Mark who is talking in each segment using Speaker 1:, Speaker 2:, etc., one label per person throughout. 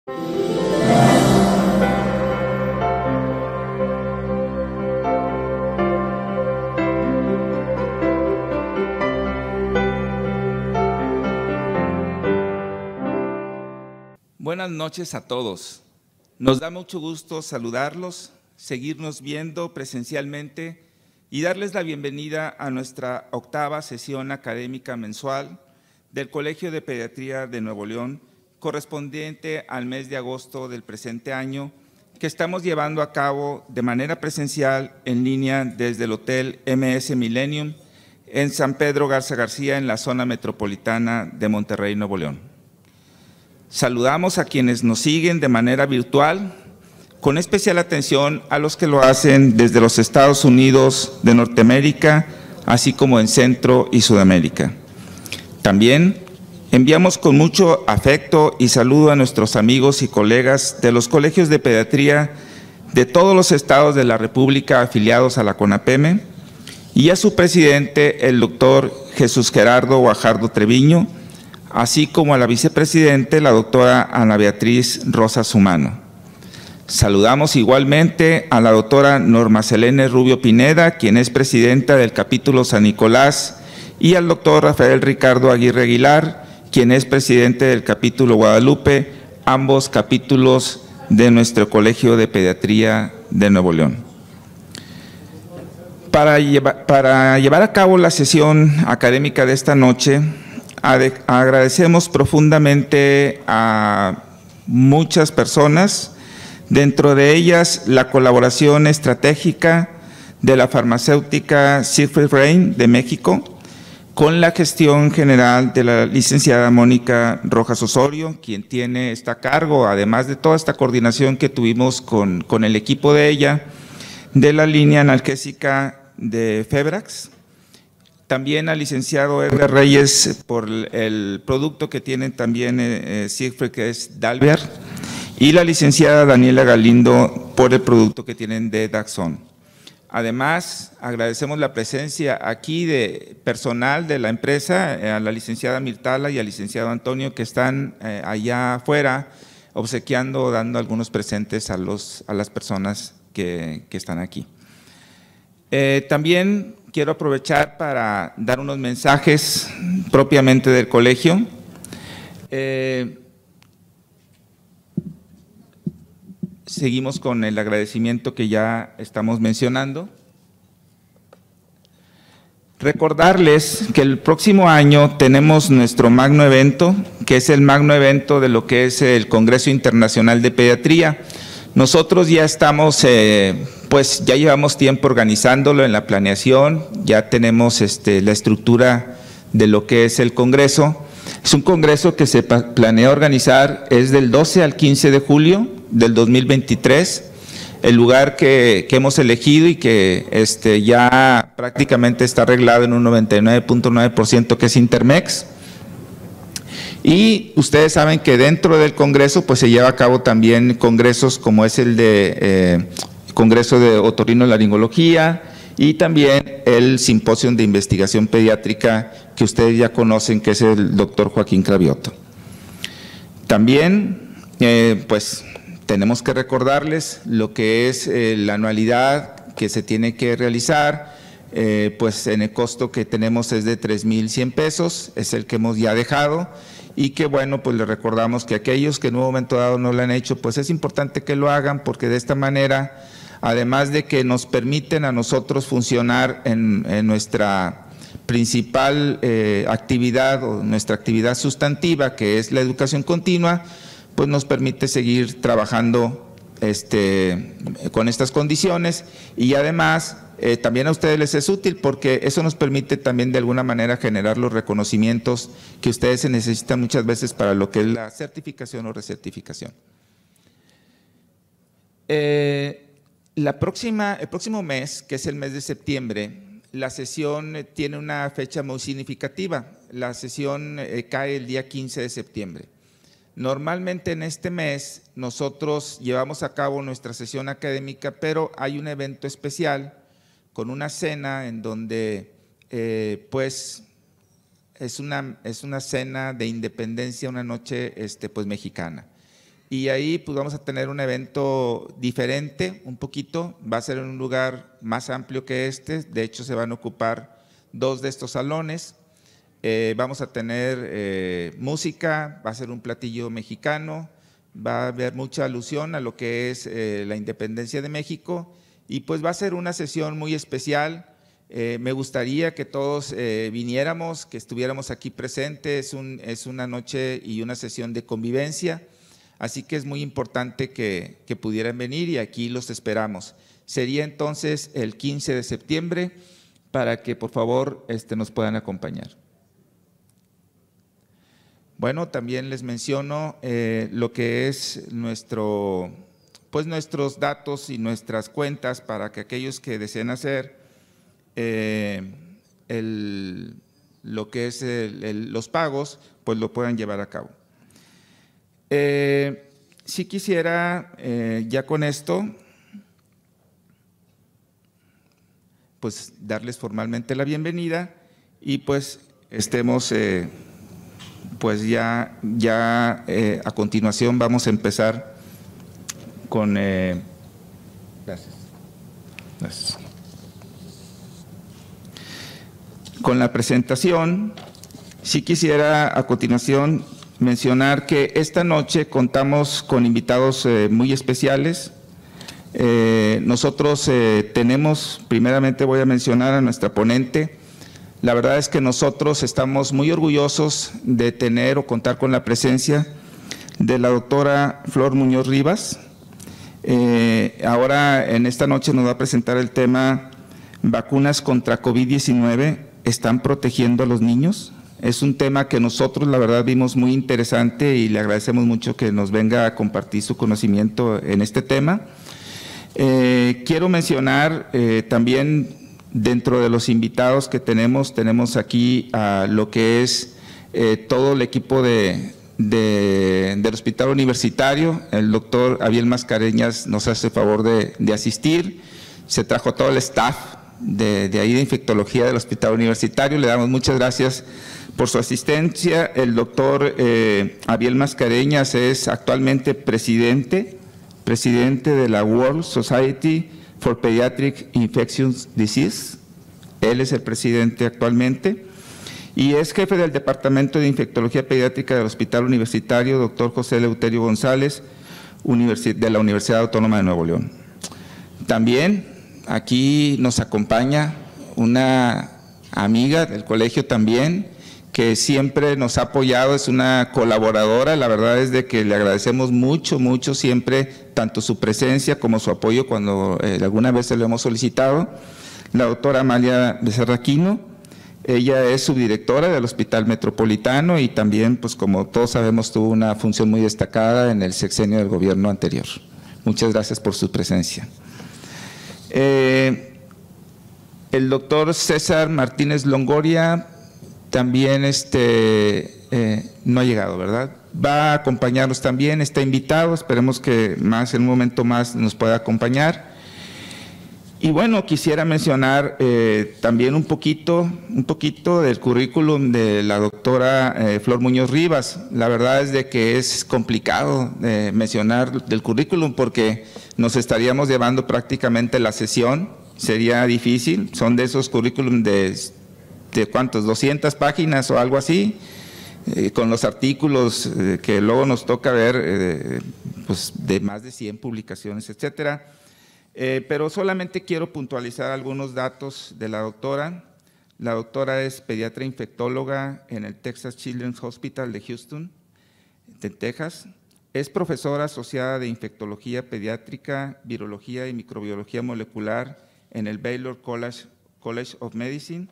Speaker 1: Buenas noches a todos. Nos da mucho gusto saludarlos, seguirnos viendo presencialmente y darles la bienvenida a nuestra 8ª sesión académica mensual del Colegio de Pediatría de Nuevo León, correspondiente al mes de agosto del presente año, que estamos llevando a cabo de manera presencial en línea desde el Hotel MS Millennium en San Pedro Garza García, en la zona metropolitana de Monterrey, Nuevo León. Saludamos a quienes nos siguen de manera virtual, con especial atención a los que lo hacen desde los Estados Unidos de Norteamérica, así como en Centro y Sudamérica. También enviamos con mucho afecto y saludo a nuestros amigos y colegas de los colegios de pediatría de todos los estados de la República afiliados a la CONAPEME y a su presidente, el doctor Jesús Gerardo Guajardo Treviño, así como a la vicepresidente, la doctora Ana Beatriz Rosas Humano. Saludamos igualmente a la doctora Norma Selene Rubio Pineda, quien es presidenta del capítulo San Nicolás, y al doctor Rafael Ricardo Aguirre Aguilar, quien es presidente del capítulo Guadalupe, ambos capítulos de nuestro Colegio de Pediatría de Nuevo León. Para llevar a cabo la sesión académica de esta noche, agradecemos profundamente a muchas personas, dentro de ellas la colaboración estratégica de la farmacéutica Siegfried Rein de México, con la gestión general de la licenciada Mónica Rojas Osorio, quien está a cargo, además de toda esta coordinación que tuvimos con el equipo de ella, de la línea analgésica de Febrax. También al licenciado Edgar Reyes por el producto que tienen también Siegfried, que es Dalbert, y la licenciada Daniela Galindo por el producto que tienen de Daxon. Además, agradecemos la presencia aquí de personal de la empresa, a la licenciada Mirtala y al licenciado Antonio, que están allá afuera obsequiando, dando algunos presentes a las personas que están aquí. También quiero aprovechar para dar unos mensajes propiamente del colegio. Seguimos con el agradecimiento que ya estamos mencionando. Recordarles que el próximo año tenemos nuestro magno evento, que es el magno evento de lo que es el Congreso Internacional de Pediatría. Nosotros ya estamos, pues ya llevamos tiempo organizándolo en la planeación, ya tenemos la estructura de lo que es el Congreso. Es un congreso que se planea organizar, es del 12 al 15 de julio del 2023, el lugar que hemos elegido y que ya prácticamente está arreglado en un 99.9%, que es Intermex. Y ustedes saben que dentro del Congreso pues se lleva a cabo también congresos como es el de Congreso de Otorrinolaringología y también el Simposio de Investigación Pediátrica que ustedes ya conocen, que es el doctor Joaquín Cravioto. También pues tenemos que recordarles lo que es la anualidad que se tiene que realizar, pues en el costo que tenemos es de 3,100 pesos, es el que hemos ya dejado. Y que bueno, pues les recordamos que aquellos que en un momento dado no lo han hecho, pues es importante que lo hagan, porque de esta manera, además de que nos permiten a nosotros funcionar en nuestra principal actividad o nuestra actividad sustantiva, que es la educación continua, pues nos permite seguir trabajando con estas condiciones y además también a ustedes les es útil porque eso nos permite también de alguna manera generar los reconocimientos que ustedes se necesitan muchas veces para lo que es la certificación o recertificación. El próximo mes, que es el mes de septiembre, la sesión tiene una fecha muy significativa. La sesión cae el día 15 de septiembre. Normalmente en este mes nosotros llevamos a cabo nuestra sesión académica, pero hay un evento especial con una cena en donde pues es una cena de independencia, una noche pues mexicana. y ahí pues vamos a tener un evento diferente un poquito, va a ser en un lugar más amplio que este, de hecho se van a ocupar 2 de estos salones. Vamos a tener música, va a ser un platillo mexicano, va a haber mucha alusión a lo que es la independencia de México y pues va a ser una sesión muy especial. Me gustaría que todos viniéramos, que estuviéramos aquí presentes, es una noche y una sesión de convivencia, así que es muy importante que pudieran venir y aquí los esperamos. Sería entonces el 15 de septiembre para que por favor nos puedan acompañar. Bueno, también les menciono lo que es nuestros datos y nuestras cuentas para que aquellos que deseen hacer lo que es los pagos, pues lo puedan llevar a cabo. Si quisiera, ya con esto, pues darles formalmente la bienvenida y pues estemos… pues ya a continuación vamos a empezar con… gracias. Con la presentación. Sí quisiera a continuación mencionar que esta noche contamos con invitados muy especiales. Nosotros tenemos, primeramente voy a mencionar a nuestra ponente. La verdad es que nosotros estamos muy orgullosos de tener o contar con la presencia de la doctora Flor Muñoz Rivas. Ahora en esta noche nos va a presentar el tema vacunas contra COVID-19, ¿están protegiendo a los niños? Es un tema que nosotros la verdad vimos muy interesante y le agradecemos mucho que nos venga a compartir su conocimiento en este tema. Quiero mencionar también… Dentro de los invitados que tenemos aquí a lo que es todo el equipo del Hospital Universitario. El doctor Abiel Mascareñas nos hace el favor de asistir. Se trajo todo el staff de ahí de infectología del Hospital Universitario. Le damos muchas gracias por su asistencia. El doctor Abiel Mascareñas es actualmente presidente de la World Society for Pediatric Infectious Disease. Él es el presidente actualmente y es jefe del Departamento de Infectología Pediátrica del Hospital Universitario, doctor José Eleuterio González, de la Universidad Autónoma de Nuevo León. También aquí nos acompaña una amiga del colegio también, que siempre nos ha apoyado, es una colaboradora. La verdad es de que le agradecemos mucho siempre, tanto su presencia como su apoyo cuando alguna vez se lo hemos solicitado. La doctora Amalia Becerra Aquino, ella es subdirectora del Hospital Metropolitano y también, pues como todos sabemos, tuvo una función muy destacada en el sexenio del gobierno anterior. Muchas gracias por su presencia. El doctor César Martínez Longoria también no ha llegado, ¿verdad? Va a acompañarnos también, está invitado, esperemos que en un momento más nos pueda acompañar. Y bueno, quisiera mencionar también un poquito del currículum de la doctora Flor Muñoz Rivas. La verdad es de que es complicado mencionar del currículum porque nos estaríamos llevando prácticamente la sesión, sería difícil, son de esos currículum de ¿cuántos? 200 páginas o algo así, con los artículos que luego nos toca ver, pues de más de 100 publicaciones, etcétera. Pero solamente quiero puntualizar algunos datos de la doctora. La doctora es pediatra infectóloga en el Texas Children's Hospital de Houston, de Texas. Es profesora asociada de infectología pediátrica, virología y microbiología molecular en el Baylor College of Medicine.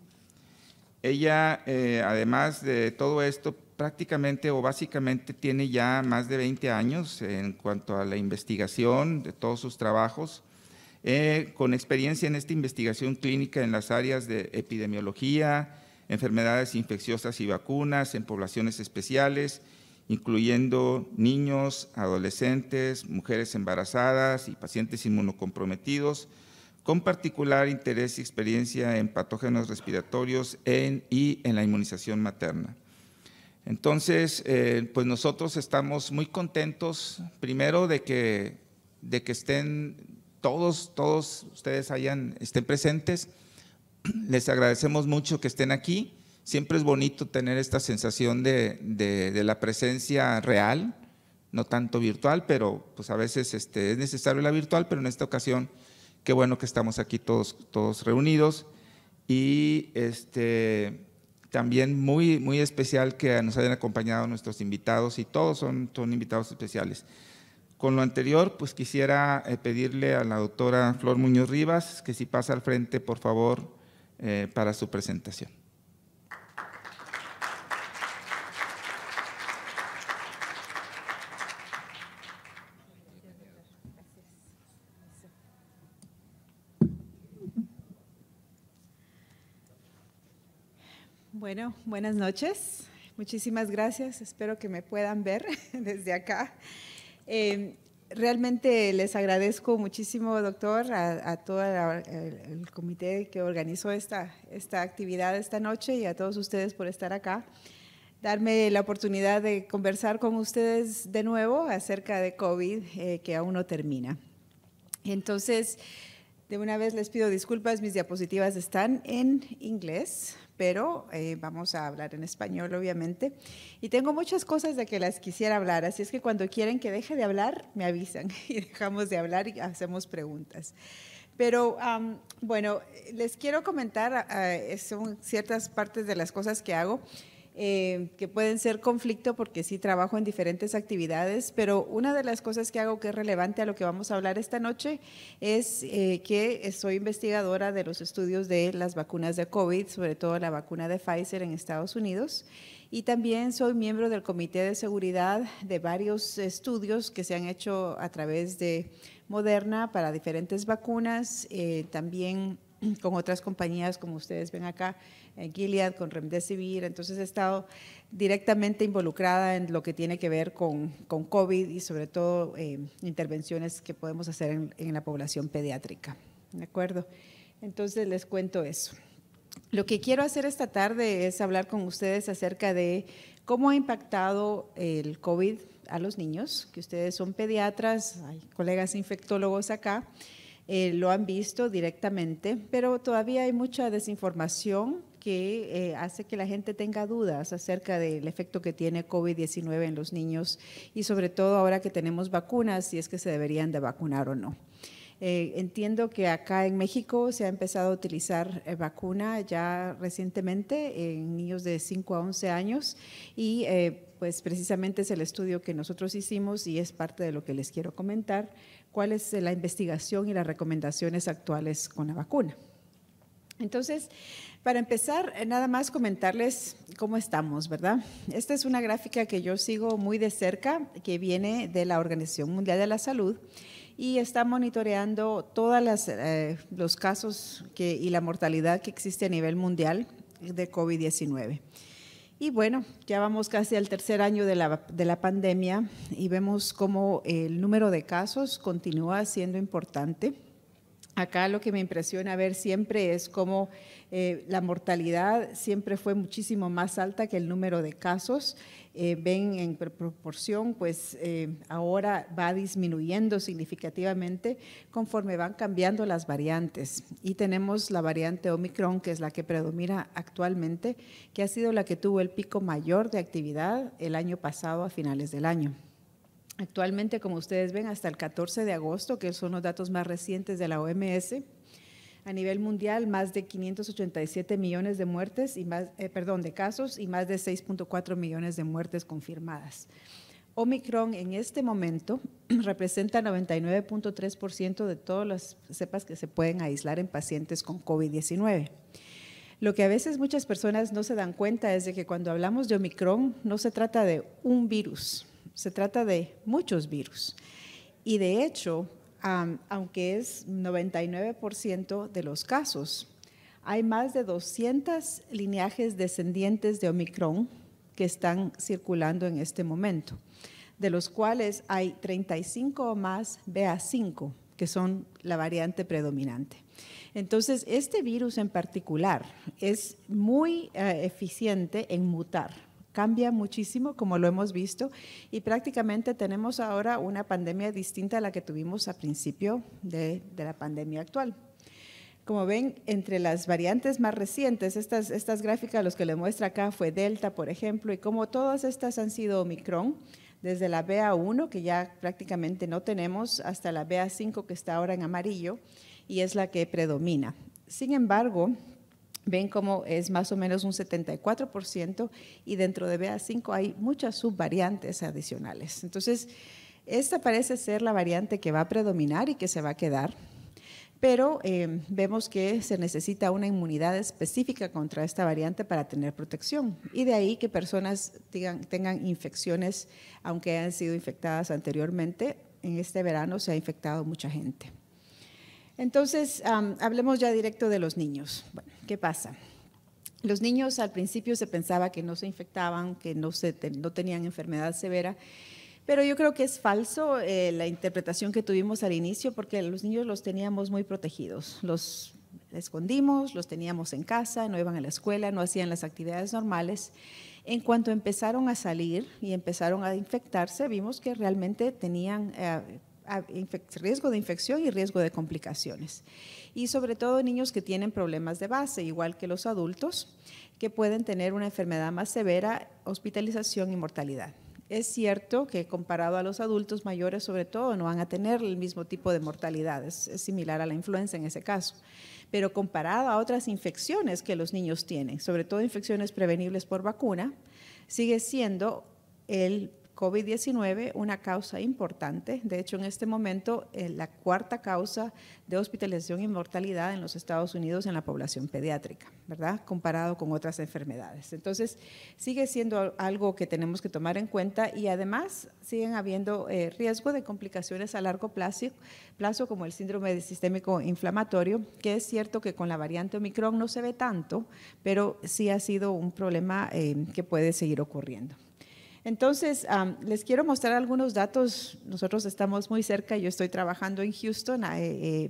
Speaker 1: Ella, además de todo esto, prácticamente o básicamente tiene ya más de 20 años en cuanto a la investigación de todos sus trabajos, con experiencia en esta investigación clínica en las áreas de epidemiología, enfermedades infecciosas y vacunas en poblaciones especiales, incluyendo niños, adolescentes, mujeres embarazadas y pacientes inmunocomprometidos, con particular interés y experiencia en patógenos respiratorios y en la inmunización materna. Entonces, pues nosotros estamos muy contentos, primero de que estén todos ustedes estén presentes. Les agradecemos mucho que estén aquí. Siempre es bonito tener esta sensación de la presencia real, no tanto virtual, pero pues a veces es necesario la virtual, pero en esta ocasión, qué bueno que estamos aquí todos reunidos. Y también muy especial que nos hayan acompañado nuestros invitados, y todos son invitados especiales. Con lo anterior, pues quisiera pedirle a la doctora Flor Muñoz Rivas que si pasa al frente, por favor, para su presentación.
Speaker 2: Bueno, buenas noches. Muchísimas gracias. Espero que me puedan ver desde acá. Realmente les agradezco muchísimo, doctor, a todo el comité que organizó esta actividad esta noche y a todos ustedes por estar acá. Darme la oportunidad de conversar con ustedes de nuevo acerca de COVID, que aún no termina. Entonces, de una vez les pido disculpas, mis diapositivas están en inglés, pero vamos a hablar en español, obviamente. Y tengo muchas cosas de que las quisiera hablar, así es que cuando quieren que deje de hablar, me avisan y dejamos de hablar y hacemos preguntas. Pero bueno, les quiero comentar, son ciertas partes de las cosas que hago, que pueden ser conflicto porque sí trabajo en diferentes actividades, pero una de las cosas que hago que es relevante a lo que vamos a hablar esta noche es que soy investigadora de los estudios de las vacunas de COVID, sobre todo la vacuna de Pfizer en Estados Unidos, y también soy miembro del Comité de Seguridad de varios estudios que se han hecho a través de Moderna para diferentes vacunas, también con otras compañías como ustedes ven acá, Gilead con Remdesivir. Entonces he estado directamente involucrada en lo que tiene que ver con COVID y sobre todo intervenciones que podemos hacer en la población pediátrica. ¿De acuerdo? Entonces les cuento eso. Lo que quiero hacer esta tarde es hablar con ustedes acerca de cómo ha impactado el COVID a los niños, que ustedes son pediatras, hay colegas infectólogos acá, lo han visto directamente, pero todavía hay mucha desinformación que hace que la gente tenga dudas acerca del efecto que tiene COVID-19 en los niños y sobre todo ahora que tenemos vacunas, si es que se deberían de vacunar o no. Entiendo que acá en México se ha empezado a utilizar vacuna ya recientemente en niños de 5 a 11 años y pues precisamente es el estudio que nosotros hicimos y es parte de lo que les quiero comentar, cuál es la investigación y las recomendaciones actuales con la vacuna. Entonces, para empezar, nada más comentarles cómo estamos, ¿verdad? Esta es una gráfica que yo sigo muy de cerca, que viene de la Organización Mundial de la Salud y está monitoreando todos los casos y la mortalidad que existe a nivel mundial de COVID-19. Y bueno, ya vamos casi al tercer año de la pandemia y vemos cómo el número de casos continúa siendo importante. Acá lo que me impresiona ver siempre es cómo la mortalidad siempre fue muchísimo más alta que el número de casos. Ven en proporción, pues ahora va disminuyendo significativamente conforme van cambiando las variantes. Y tenemos la variante Omicron, que es la que predomina actualmente, que ha sido la que tuvo el pico mayor de actividad el año pasado a finales del año. Actualmente, como ustedes ven, hasta el 14 de agosto, que son los datos más recientes de la OMS, a nivel mundial, más de 587 millones de muertes de casos y más de 6.4 millones de muertes confirmadas. Omicron en este momento representa 99.3% de todas las cepas que se pueden aislar en pacientes con COVID-19. Lo que a veces muchas personas no se dan cuenta es de que cuando hablamos de Omicron no se trata de un virus, se trata de muchos virus. Y de hecho, aunque es 99% de los casos, hay más de 200 lineajes descendientes de Omicron que están circulando en este momento, de los cuales hay 35 o más BA5, que son la variante predominante. Entonces, este virus en particular es muy eficiente en mutar. cambia muchísimo, como lo hemos visto, y prácticamente tenemos ahora una pandemia distinta a la que tuvimos a principio de la pandemia actual. Como ven, entre las variantes más recientes, estas gráficas, los que le muestra acá fue Delta, por ejemplo, y como todas estas han sido Omicron, desde la BA1, que ya prácticamente no tenemos, hasta la BA5, que está ahora en amarillo, y es la que predomina. Sin embargo, ven cómo es más o menos un 74%, y dentro de BA5 hay muchas subvariantes adicionales. Entonces, esta parece ser la variante que va a predominar y que se va a quedar. Pero vemos que se necesita una inmunidad específica contra esta variante para tener protección, y de ahí que personas tengan infecciones, aunque hayan sido infectadas anteriormente. En este verano se ha infectado mucha gente. Entonces, hablemos ya directo de los niños. Bueno, ¿qué pasa? Los niños al principio se pensaba que no se infectaban, que no tenían enfermedad severa. Pero yo creo que es falso la interpretación que tuvimos al inicio, porque los niños los teníamos muy protegidos. Los escondimos, los teníamos en casa, no iban a la escuela, no hacían las actividades normales. En cuanto empezaron a salir y empezaron a infectarse, vimos que realmente tenían riesgo de infección y riesgo de complicaciones. Y sobre todo niños que tienen problemas de base, igual que los adultos, que pueden tener una enfermedad más severa, hospitalización y mortalidad. Es cierto que comparado a los adultos mayores, sobre todo, no van a tener el mismo tipo de mortalidad, es similar a la influenza en ese caso, pero comparado a otras infecciones que los niños tienen, sobre todo infecciones prevenibles por vacuna, sigue siendo el COVID-19 una causa importante. De hecho, en este momento, la cuarta causa de hospitalización y mortalidad en los Estados Unidos en la población pediátrica, ¿verdad? Comparado con otras enfermedades. Entonces, sigue siendo algo que tenemos que tomar en cuenta, y además siguen habiendo riesgo de complicaciones a largo plazo, como el síndrome sistémico inflamatorio, que es cierto que con la variante Omicron no se ve tanto, pero sí ha sido un problema que puede seguir ocurriendo. Entonces, les quiero mostrar algunos datos. Nosotros estamos muy cerca, yo estoy trabajando en Houston,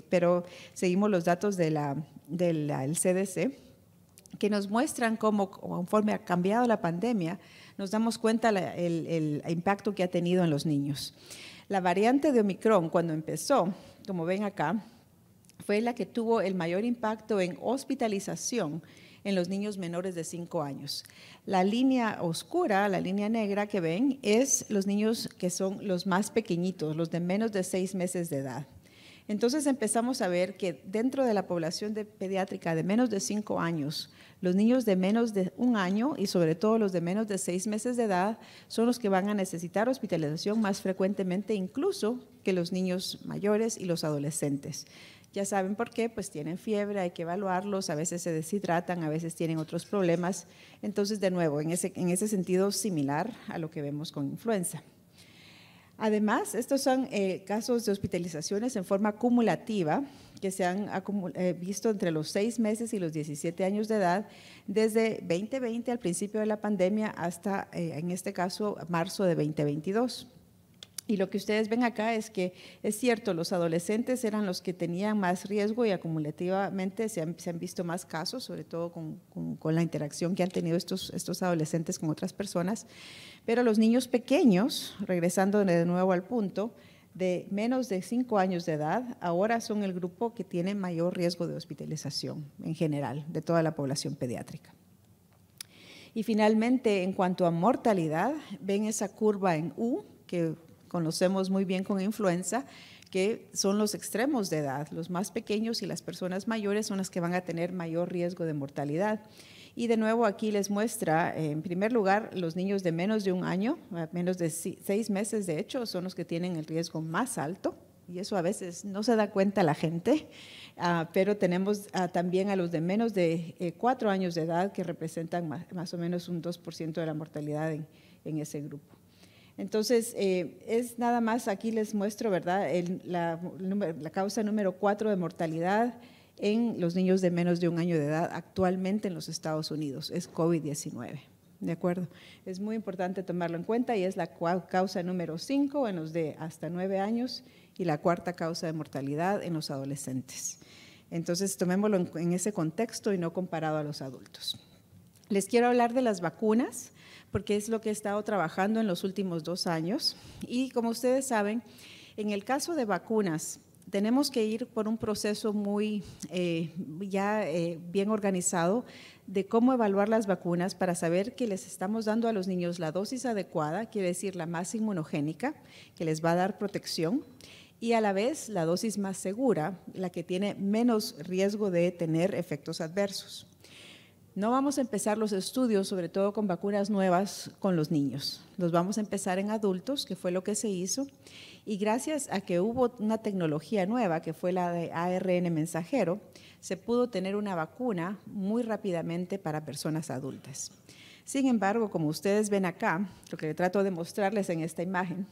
Speaker 2: pero seguimos los datos del CDC, que nos muestran cómo, conforme ha cambiado la pandemia, nos damos cuenta el impacto que ha tenido en los niños. La variante de Omicron, cuando empezó, como ven acá, fue la que tuvo el mayor impacto en hospitalización en los niños menores de 5 años. La línea oscura, la línea negra que ven, es los niños que son los más pequeñitos, los de menos de 6 meses de edad. Entonces empezamos a ver que dentro de la población pediátrica de menos de 5 años, los niños de menos de 1 año y sobre todo los de menos de 6 meses de edad son los que van a necesitar hospitalización más frecuentemente incluso que los niños mayores y los adolescentes. Ya saben por qué, pues tienen fiebre, hay que evaluarlos, a veces se deshidratan, a veces tienen otros problemas. Entonces, de nuevo, en ese sentido similar a lo que vemos con influenza. Además, estos son casos de hospitalizaciones en forma acumulativa que se han visto entre los 6 meses y los 17 años de edad, desde 2020, al principio de la pandemia, hasta, en este caso, marzo de 2022. Y lo que ustedes ven acá es que es cierto, los adolescentes eran los que tenían más riesgo y acumulativamente se han visto más casos, sobre todo con la interacción que han tenido estos adolescentes con otras personas. Pero los niños pequeños, regresando de nuevo al punto, de menos de 5 años de edad, ahora son el grupo que tiene mayor riesgo de hospitalización en general de toda la población pediátrica. Y finalmente, en cuanto a mortalidad, ven esa curva en U que conocemos muy bien con influenza, que son los extremos de edad. Los más pequeños y las personas mayores son las que van a tener mayor riesgo de mortalidad. Y de nuevo aquí les muestra, en primer lugar, los niños de menos de 1 año, menos de 6 meses de hecho, son los que tienen el riesgo más alto, y eso a veces no se da cuenta la gente, pero tenemos también a los de menos de 4 años de edad, que representan más o menos un 2% de la mortalidad en ese grupo. Entonces, es nada más, aquí les muestro, ¿verdad?, la causa número 4 de mortalidad en los niños de menos de 1 año de edad actualmente en los Estados Unidos, es COVID-19, ¿de acuerdo? Es muy importante tomarlo en cuenta, y es la causa número 5 en los de hasta 9 años y la cuarta causa de mortalidad en los adolescentes. Entonces, tomémoslo en ese contexto y no comparado a los adultos. Les quiero hablar de las vacunas, porque es lo que he estado trabajando en los últimos 2 años. Y como ustedes saben, en el caso de vacunas, tenemos que ir por un proceso muy bien organizado de cómo evaluar las vacunas para saber que les estamos dando a los niños la dosis adecuada, quiere decir la más inmunogénica, que les va a dar protección, y a la vez la dosis más segura, la que tiene menos riesgo de tener efectos adversos. No vamos a empezar los estudios, sobre todo con vacunas nuevas, con los niños. Los vamos a empezar en adultos, que fue lo que se hizo, y gracias a que hubo una tecnología nueva, que fue la de ARN mensajero, se pudo tener una vacuna muy rápidamente para personas adultas. Sin embargo, como ustedes ven acá, lo que trato de mostrarles en esta imagen,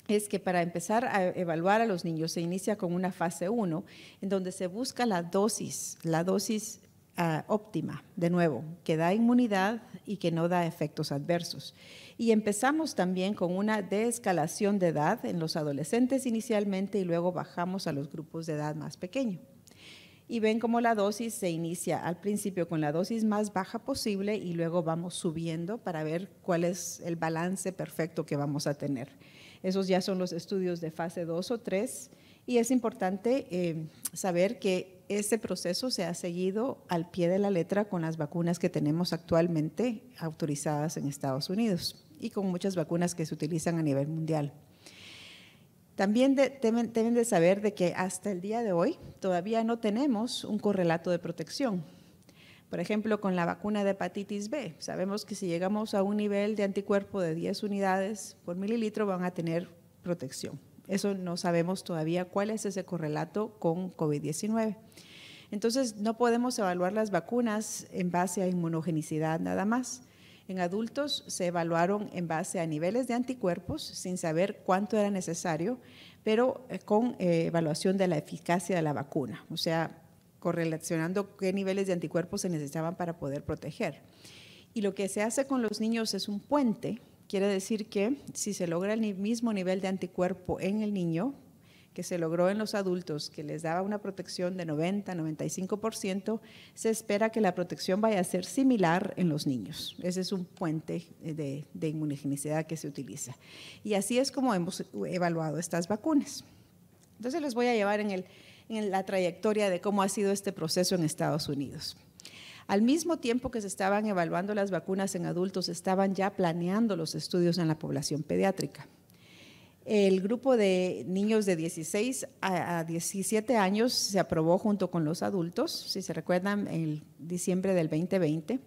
Speaker 2: es que para empezar a evaluar a los niños se inicia con una fase 1, en donde se busca la dosis óptima, de nuevo, que da inmunidad y que no da efectos adversos. Y empezamos también con una desescalación de edad en los adolescentes inicialmente y luego bajamos a los grupos de edad más pequeños. Y ven cómo la dosis se inicia al principio con la dosis más baja posible y luego vamos subiendo para ver cuál es el balance perfecto que vamos a tener. Esos ya son los estudios de fase 2 o 3 y es importante saber que ese proceso se ha seguido al pie de la letra con las vacunas que tenemos actualmente autorizadas en Estados Unidos y con muchas vacunas que se utilizan a nivel mundial. También deben de saber de que hasta el día de hoy todavía no tenemos un correlato de protección. Por ejemplo, con la vacuna de hepatitis B, sabemos que si llegamos a un nivel de anticuerpo de 10 unidades por mililitro van a tener protección. Eso no sabemos todavía cuál es ese correlato con COVID-19. Entonces, no podemos evaluar las vacunas en base a inmunogenicidad nada más. En adultos se evaluaron en base a niveles de anticuerpos sin saber cuánto era necesario, pero con evaluación de la eficacia de la vacuna, o sea, correlacionando qué niveles de anticuerpos se necesitaban para poder proteger. Y lo que se hace con los niños es un puente, quiere decir que si se logra el mismo nivel de anticuerpo en el niño que se logró en los adultos, que les daba una protección de 90-95%, se espera que la protección vaya a ser similar en los niños. Ese es un puente de inmunogenicidad que se utiliza. Y así es como hemos evaluado estas vacunas. Entonces les voy a llevar en la trayectoria de cómo ha sido este proceso en Estados Unidos. Al mismo tiempo que se estaban evaluando las vacunas en adultos, estaban ya planeando los estudios en la población pediátrica. El grupo de niños de 16 a 17 años se aprobó junto con los adultos, si se recuerdan, en diciembre del 2020,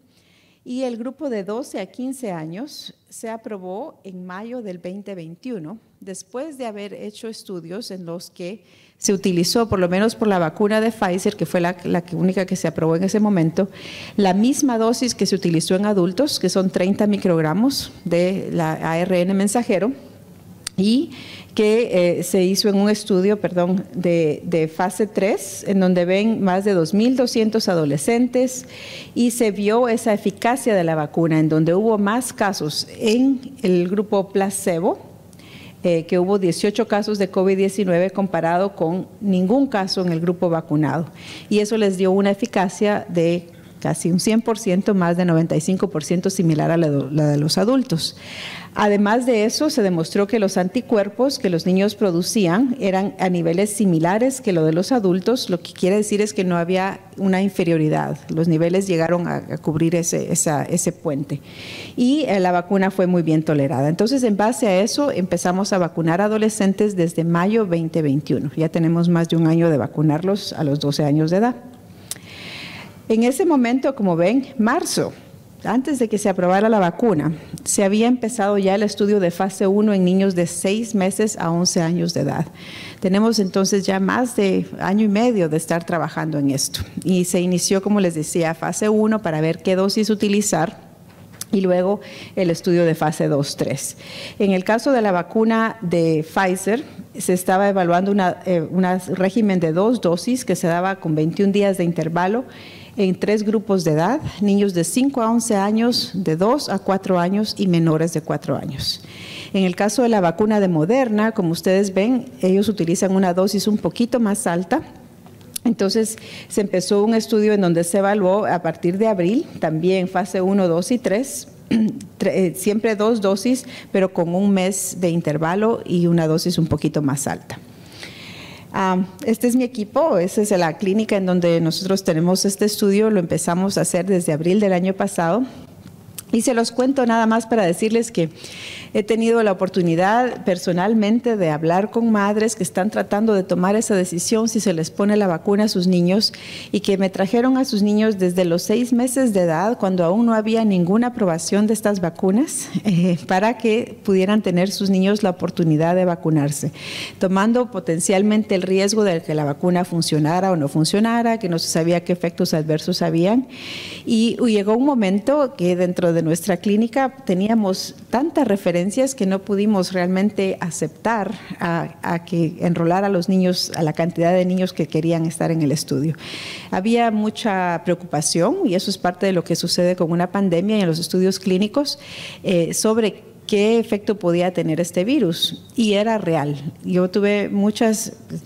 Speaker 2: y el grupo de 12 a 15 años se aprobó en mayo del 2021, después de haber hecho estudios en los que se utilizó, por lo menos por la vacuna de Pfizer, que fue la única que se aprobó en ese momento, la misma dosis que se utilizó en adultos, que son 30 microgramos de la ARN mensajero, y que se hizo en un estudio, de fase 3, en donde ven más de 2.200 adolescentes y se vio esa eficacia de la vacuna, en donde hubo más casos en el grupo placebo, que hubo 18 casos de COVID-19 comparado con ningún caso en el grupo vacunado. Y eso les dio una eficacia de casi un 100%, más de 95% similar a la de los adultos. Además de eso, se demostró que los anticuerpos que los niños producían eran a niveles similares que lo de los adultos, lo que quiere decir es que no había una inferioridad. Los niveles llegaron a cubrir ese puente. Y la vacuna fue muy bien tolerada. Entonces, en base a eso, empezamos a vacunar adolescentes desde mayo 2021. Ya tenemos más de un año de vacunarlos a los 12 años de edad. En ese momento, como ven, marzo, antes de que se aprobara la vacuna, se había empezado ya el estudio de fase 1 en niños de 6 meses a 11 años de edad. Tenemos entonces ya más de año y medio de estar trabajando en esto. Y se inició, como les decía, fase 1 para ver qué dosis utilizar y luego el estudio de fase 2-3. En el caso de la vacuna de Pfizer, se estaba evaluando un régimen de 2 dosis que se daba con 21 días de intervalo en 3 grupos de edad, niños de 5 a 11 años, de 2 a 4 años y menores de 4 años. En el caso de la vacuna de Moderna, como ustedes ven, ellos utilizan una dosis un poquito más alta Entonces se empezó un estudio en donde se evaluó a partir de abril, también fase 1, 2 y 3, siempre 2 dosis, pero con un mes de intervalo y una dosis un poquito más alta. Este es mi equipo, esa es la clínica en donde nosotros tenemos este estudio, lo empezamos a hacer desde abril del año pasado. Y se los cuento nada más para decirles que he tenido la oportunidad personalmente de hablar con madres que están tratando de tomar esa decisión si se les pone la vacuna a sus niños y que me trajeron a sus niños desde los 6 meses de edad, cuando aún no había ninguna aprobación de estas vacunas, para que pudieran tener sus niños la oportunidad de vacunarse, tomando potencialmente el riesgo de que la vacuna funcionara o no funcionara, que no se sabía qué efectos adversos habían. Y llegó un momento que dentro de nuestra clínica teníamos tantas referencias que no pudimos realmente aceptar a que enrolar a los niños, a la cantidad de niños que querían estar en el estudio. Había mucha preocupación, y eso es parte de lo que sucede con una pandemia y en los estudios clínicos, sobre qué efecto podía tener este virus, y era real. Yo tuve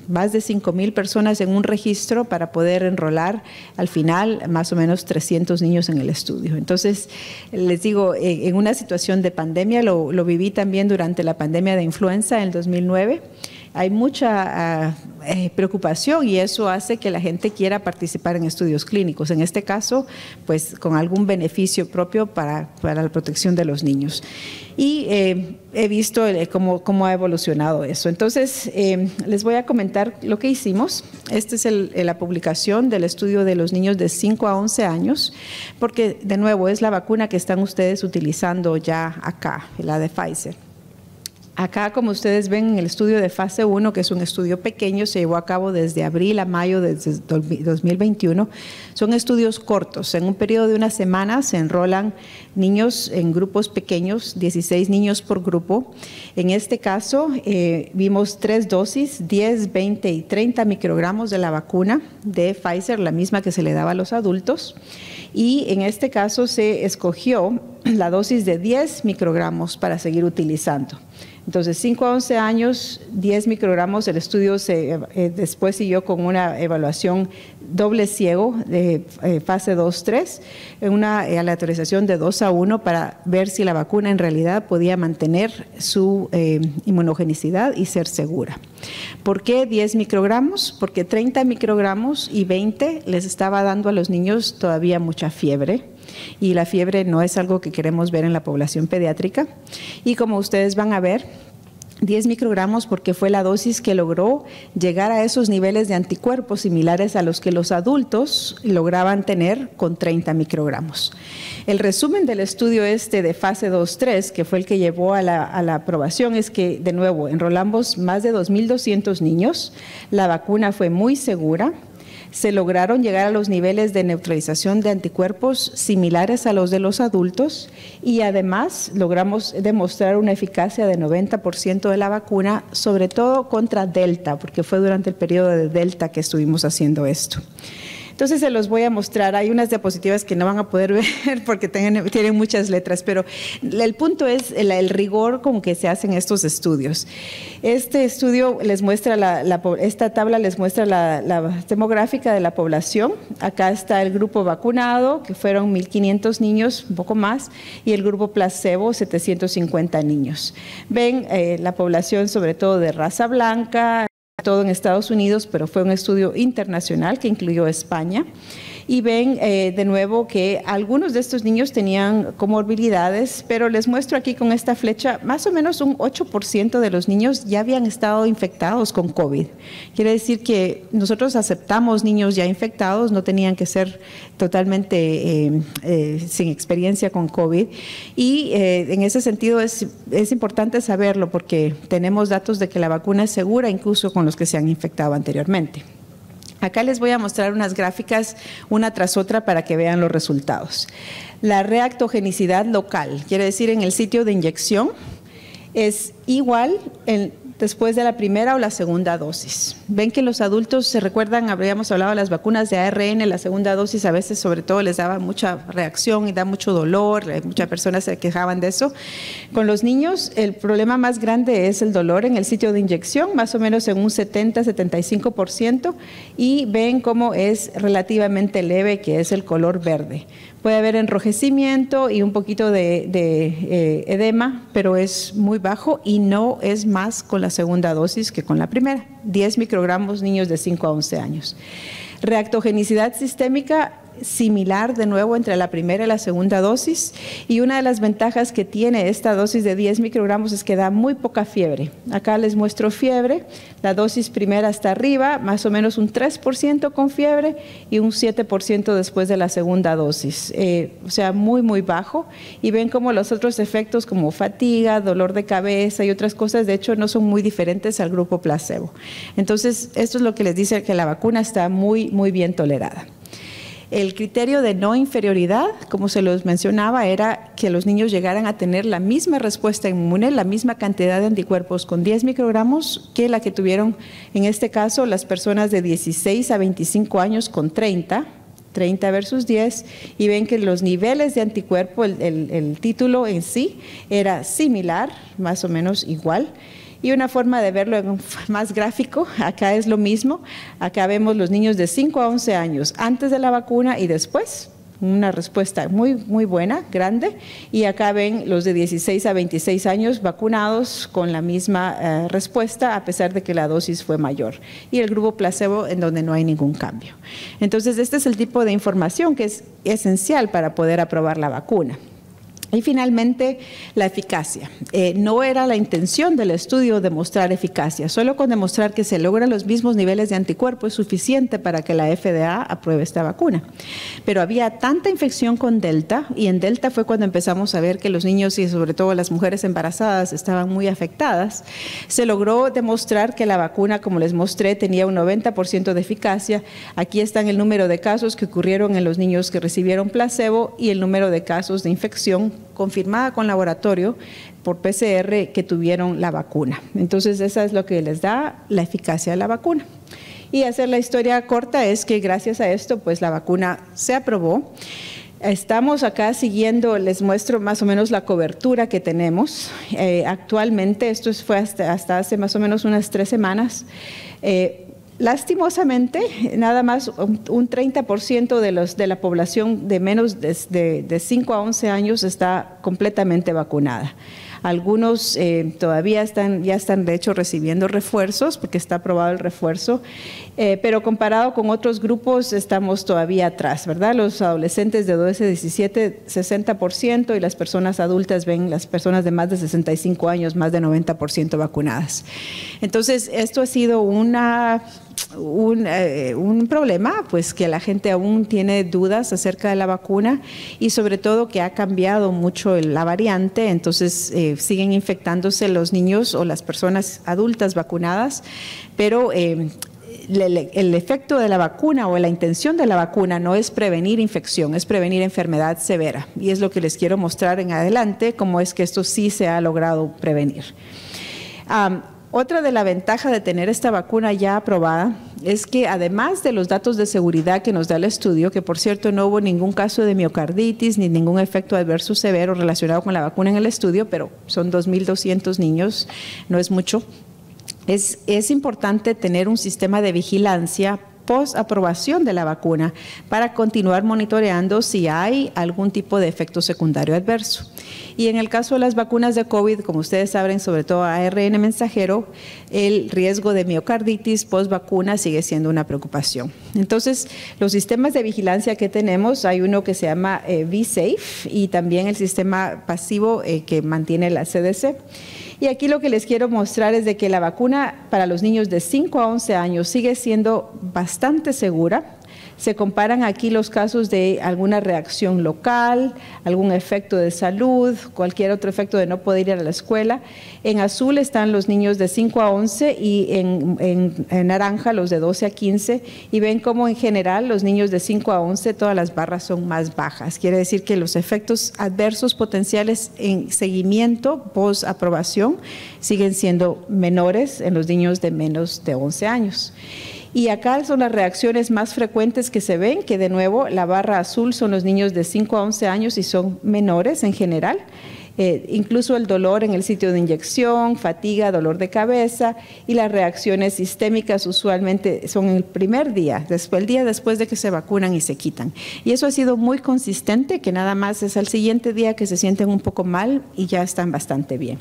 Speaker 2: más de 5,000 personas en un registro para poder enrolar al final más o menos 300 niños en el estudio. Entonces, les digo, en una situación de pandemia, lo viví también durante la pandemia de influenza en el 2009, hay mucha preocupación y eso hace que la gente quiera participar en estudios clínicos, en este caso, pues con algún beneficio propio para la protección de los niños. Y he visto cómo ha evolucionado eso. Entonces, les voy a comentar lo que hicimos. Esta es la publicación del estudio de los niños de 5 a 11 años, porque de nuevo es la vacuna que están ustedes utilizando ya acá, la de Pfizer. Acá, como ustedes ven en el estudio de fase 1, que es un estudio pequeño, se llevó a cabo desde abril a mayo de 2021. Son estudios cortos. En un periodo de una semana se enrolan niños en grupos pequeños, 16 niños por grupo. En este caso, vimos 3 dosis, 10, 20 y 30 microgramos de la vacuna de Pfizer, la misma que se le daba a los adultos. Y en este caso se escogió la dosis de 10 microgramos para seguir utilizando. Entonces, 5 a 11 años, 10 microgramos, el estudio después siguió con una evaluación doble ciego de fase 2-3, una aleatorización de 2-1 para ver si la vacuna en realidad podía mantener su inmunogenicidad y ser segura. ¿Por qué 10 microgramos? Porque 30 microgramos y 20 les estaba dando a los niños todavía mucha fiebre. Y la fiebre no es algo que queremos ver en la población pediátrica. Y como ustedes van a ver, 10 microgramos porque fue la dosis que logró llegar a esos niveles de anticuerpos similares a los que los adultos lograban tener con 30 microgramos. El resumen del estudio de fase 2-3, que fue el que llevó a la aprobación, es que, de nuevo, enrolamos más de 2,200 niños, la vacuna fue muy segura, se lograron llegar a los niveles de neutralización de anticuerpos similares a los de los adultos y además logramos demostrar una eficacia de 90% de la vacuna, sobre todo contra Delta, porque fue durante el periodo de Delta que estuvimos haciendo esto. Entonces se los voy a mostrar, hay unas diapositivas que no van a poder ver porque tienen muchas letras, pero el punto es el rigor con que se hacen estos estudios. Este estudio les muestra, esta tabla les muestra la demográfica de la población. Acá está el grupo vacunado, que fueron 1,500 niños, un poco más, y el grupo placebo, 750 niños. Ven la población sobre todo de raza blanca, todo en Estados Unidos, pero fue un estudio internacional que incluyó España. Y ven de nuevo que algunos de estos niños tenían comorbilidades, pero les muestro aquí con esta flecha, más o menos un 8% de los niños ya habían estado infectados con COVID. Quiere decir que nosotros aceptamos niños ya infectados, no tenían que ser totalmente sin experiencia con COVID. Y en ese sentido es importante saberlo porque tenemos datos de que la vacuna es segura incluso con los que se han infectado anteriormente. Acá les voy a mostrar unas gráficas una tras otra para que vean los resultados. La reactogenicidad local, quiere decir en el sitio de inyección, es igual después de la primera o la segunda dosis. Ven que los adultos, se recuerdan, habíamos hablado de las vacunas de ARN, la segunda dosis a veces sobre todo les daba mucha reacción y da mucho dolor, muchas personas se quejaban de eso. Con los niños el problema más grande es el dolor en el sitio de inyección, más o menos en un 70-75%, y ven cómo es relativamente leve, que es el color verde. Puede haber enrojecimiento y un poquito de edema, pero es muy bajo y no es más con la segunda dosis que con la primera. 10 microgramos niños de 5 a 11 años. Reactogenicidad sistémica similar de nuevo entre la primera y la segunda dosis, y una de las ventajas que tiene esta dosis de 10 microgramos es que da muy poca fiebre. Acá les muestro fiebre, la dosis primera está arriba, más o menos un 3% con fiebre y un 7% después de la segunda dosis, o sea muy bajo, y ven como los otros efectos como fatiga, dolor de cabeza y otras cosas de hecho no son muy diferentes al grupo placebo. Entonces esto es lo que les dice que la vacuna está muy bien tolerada. El criterio de no inferioridad, como se los mencionaba, era que los niños llegaran a tener la misma respuesta inmune, la misma cantidad de anticuerpos con 10 microgramos que la que tuvieron, en este caso, las personas de 16 a 25 años con 30 versus 10, y ven que los niveles de anticuerpo, el título en sí, era similar, más o menos igual. Y una forma de verlo más gráfico, acá es lo mismo, acá vemos los niños de 5 a 11 años antes de la vacuna y después, una respuesta muy buena, grande, y acá ven los de 16 a 26 años vacunados con la misma respuesta a pesar de que la dosis fue mayor, y el grupo placebo en donde no hay ningún cambio. Entonces este es el tipo de información que es esencial para poder aprobar la vacuna. Y finalmente, la eficacia. No era la intención del estudio demostrar eficacia, solo con demostrar que se logran los mismos niveles de anticuerpo es suficiente para que la FDA apruebe esta vacuna. Pero había tanta infección con Delta, y en Delta fue cuando empezamos a ver que los niños y sobre todo las mujeres embarazadas estaban muy afectadas. Se logró demostrar que la vacuna, como les mostré, tenía un 90% de eficacia. Aquí están el número de casos que ocurrieron en los niños que recibieron placebo y el número de casos de infección confirmada con laboratorio por PCR que tuvieron la vacuna. Entonces, esa es lo que les da la eficacia de la vacuna. Y hacer la historia corta es que gracias a esto, pues la vacuna se aprobó. Estamos acá siguiendo, les muestro más o menos la cobertura que tenemos. Actualmente, esto fue hasta hace más o menos unas 3 semanas. Lastimosamente, nada más un 30% de la población de menos de 5 a 11 años está completamente vacunada. Algunos todavía ya están de hecho recibiendo refuerzos porque está aprobado el refuerzo, pero comparado con otros grupos estamos todavía atrás, ¿verdad? Los adolescentes de 12 a 17, 60%, y las personas adultas ven las personas de más de 65 años, más de 90% vacunadas. Entonces, esto ha sido un problema, pues que la gente aún tiene dudas acerca de la vacuna y sobre todo que ha cambiado mucho la variante, entonces siguen infectándose los niños o las personas adultas vacunadas, pero el efecto de la vacuna o la intención de la vacuna no es prevenir infección, es prevenir enfermedad severa, y es lo que les quiero mostrar en adelante, cómo es que esto sí se ha logrado prevenir. Otra de la ventaja de tener esta vacuna ya aprobada es que además de los datos de seguridad que nos da el estudio, que por cierto no hubo ningún caso de miocarditis ni ningún efecto adverso severo relacionado con la vacuna en el estudio, pero son 2.200 niños, no es mucho. Es importante tener un sistema de vigilancia post aprobación de la vacuna para continuar monitoreando si hay algún tipo de efecto secundario adverso. Y en el caso de las vacunas de COVID, como ustedes saben, sobre todo ARN mensajero, el riesgo de miocarditis post vacuna sigue siendo una preocupación. Entonces, los sistemas de vigilancia que tenemos, hay uno que se llama V-Safe y también el sistema pasivo que mantiene la CDC. Y aquí lo que les quiero mostrar es de que la vacuna para los niños de 5 a 11 años sigue siendo bastante segura. Se comparan aquí los casos de alguna reacción local, algún efecto de salud, cualquier otro efecto de no poder ir a la escuela. En azul están los niños de 5 a 11 y en naranja los de 12 a 15. Y ven cómo en general los niños de 5 a 11 todas las barras son más bajas. Quiere decir que los efectos adversos potenciales en seguimiento post-aprobación siguen siendo menores en los niños de menos de 11 años. Y acá son las reacciones más frecuentes que se ven, que de nuevo la barra azul son los niños de 5 a 11 años y son menores en general. Incluso el dolor en el sitio de inyección, fatiga, dolor de cabeza, y las reacciones sistémicas usualmente son el primer día, el día después de que se vacunan y se quitan. Y eso ha sido muy consistente, que nada más es al siguiente día que se sienten un poco mal y ya están bastante bien.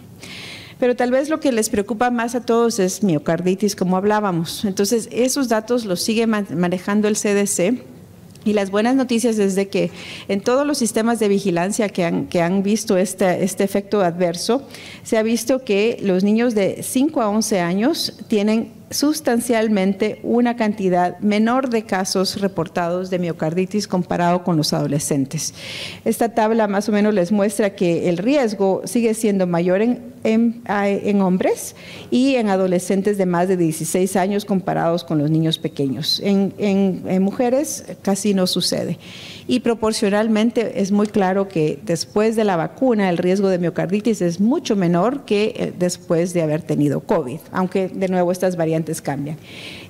Speaker 2: Pero tal vez lo que les preocupa más a todos es miocarditis, como hablábamos. Entonces, esos datos los sigue manejando el CDC. Y las buenas noticias es de que en todos los sistemas de vigilancia que han visto este efecto adverso, se ha visto que los niños de 5 a 11 años tienen sustancialmente una cantidad menor de casos reportados de miocarditis comparado con los adolescentes. Esta tabla más o menos les muestra que el riesgo sigue siendo mayor en hombres y en adolescentes de más de 16 años comparados con los niños pequeños. En mujeres casi no sucede. Y proporcionalmente es muy claro que después de la vacuna el riesgo de miocarditis es mucho menor que después de haber tenido COVID, aunque de nuevo estas variantes cambian.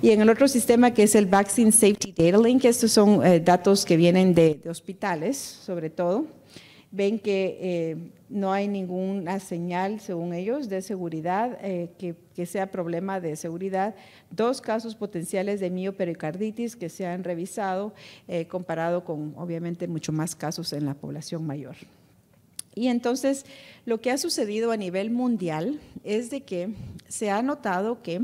Speaker 2: Y en el otro sistema, que es el Vaccine Safety Data Link, estos son datos que vienen de hospitales sobre todo, ven que no hay ninguna señal, según ellos, de seguridad, que sea problema de seguridad. 2 casos potenciales de miopericarditis que se han revisado, comparado con, obviamente, mucho más casos en la población mayor. Y entonces, lo que ha sucedido a nivel mundial es de que se ha notado que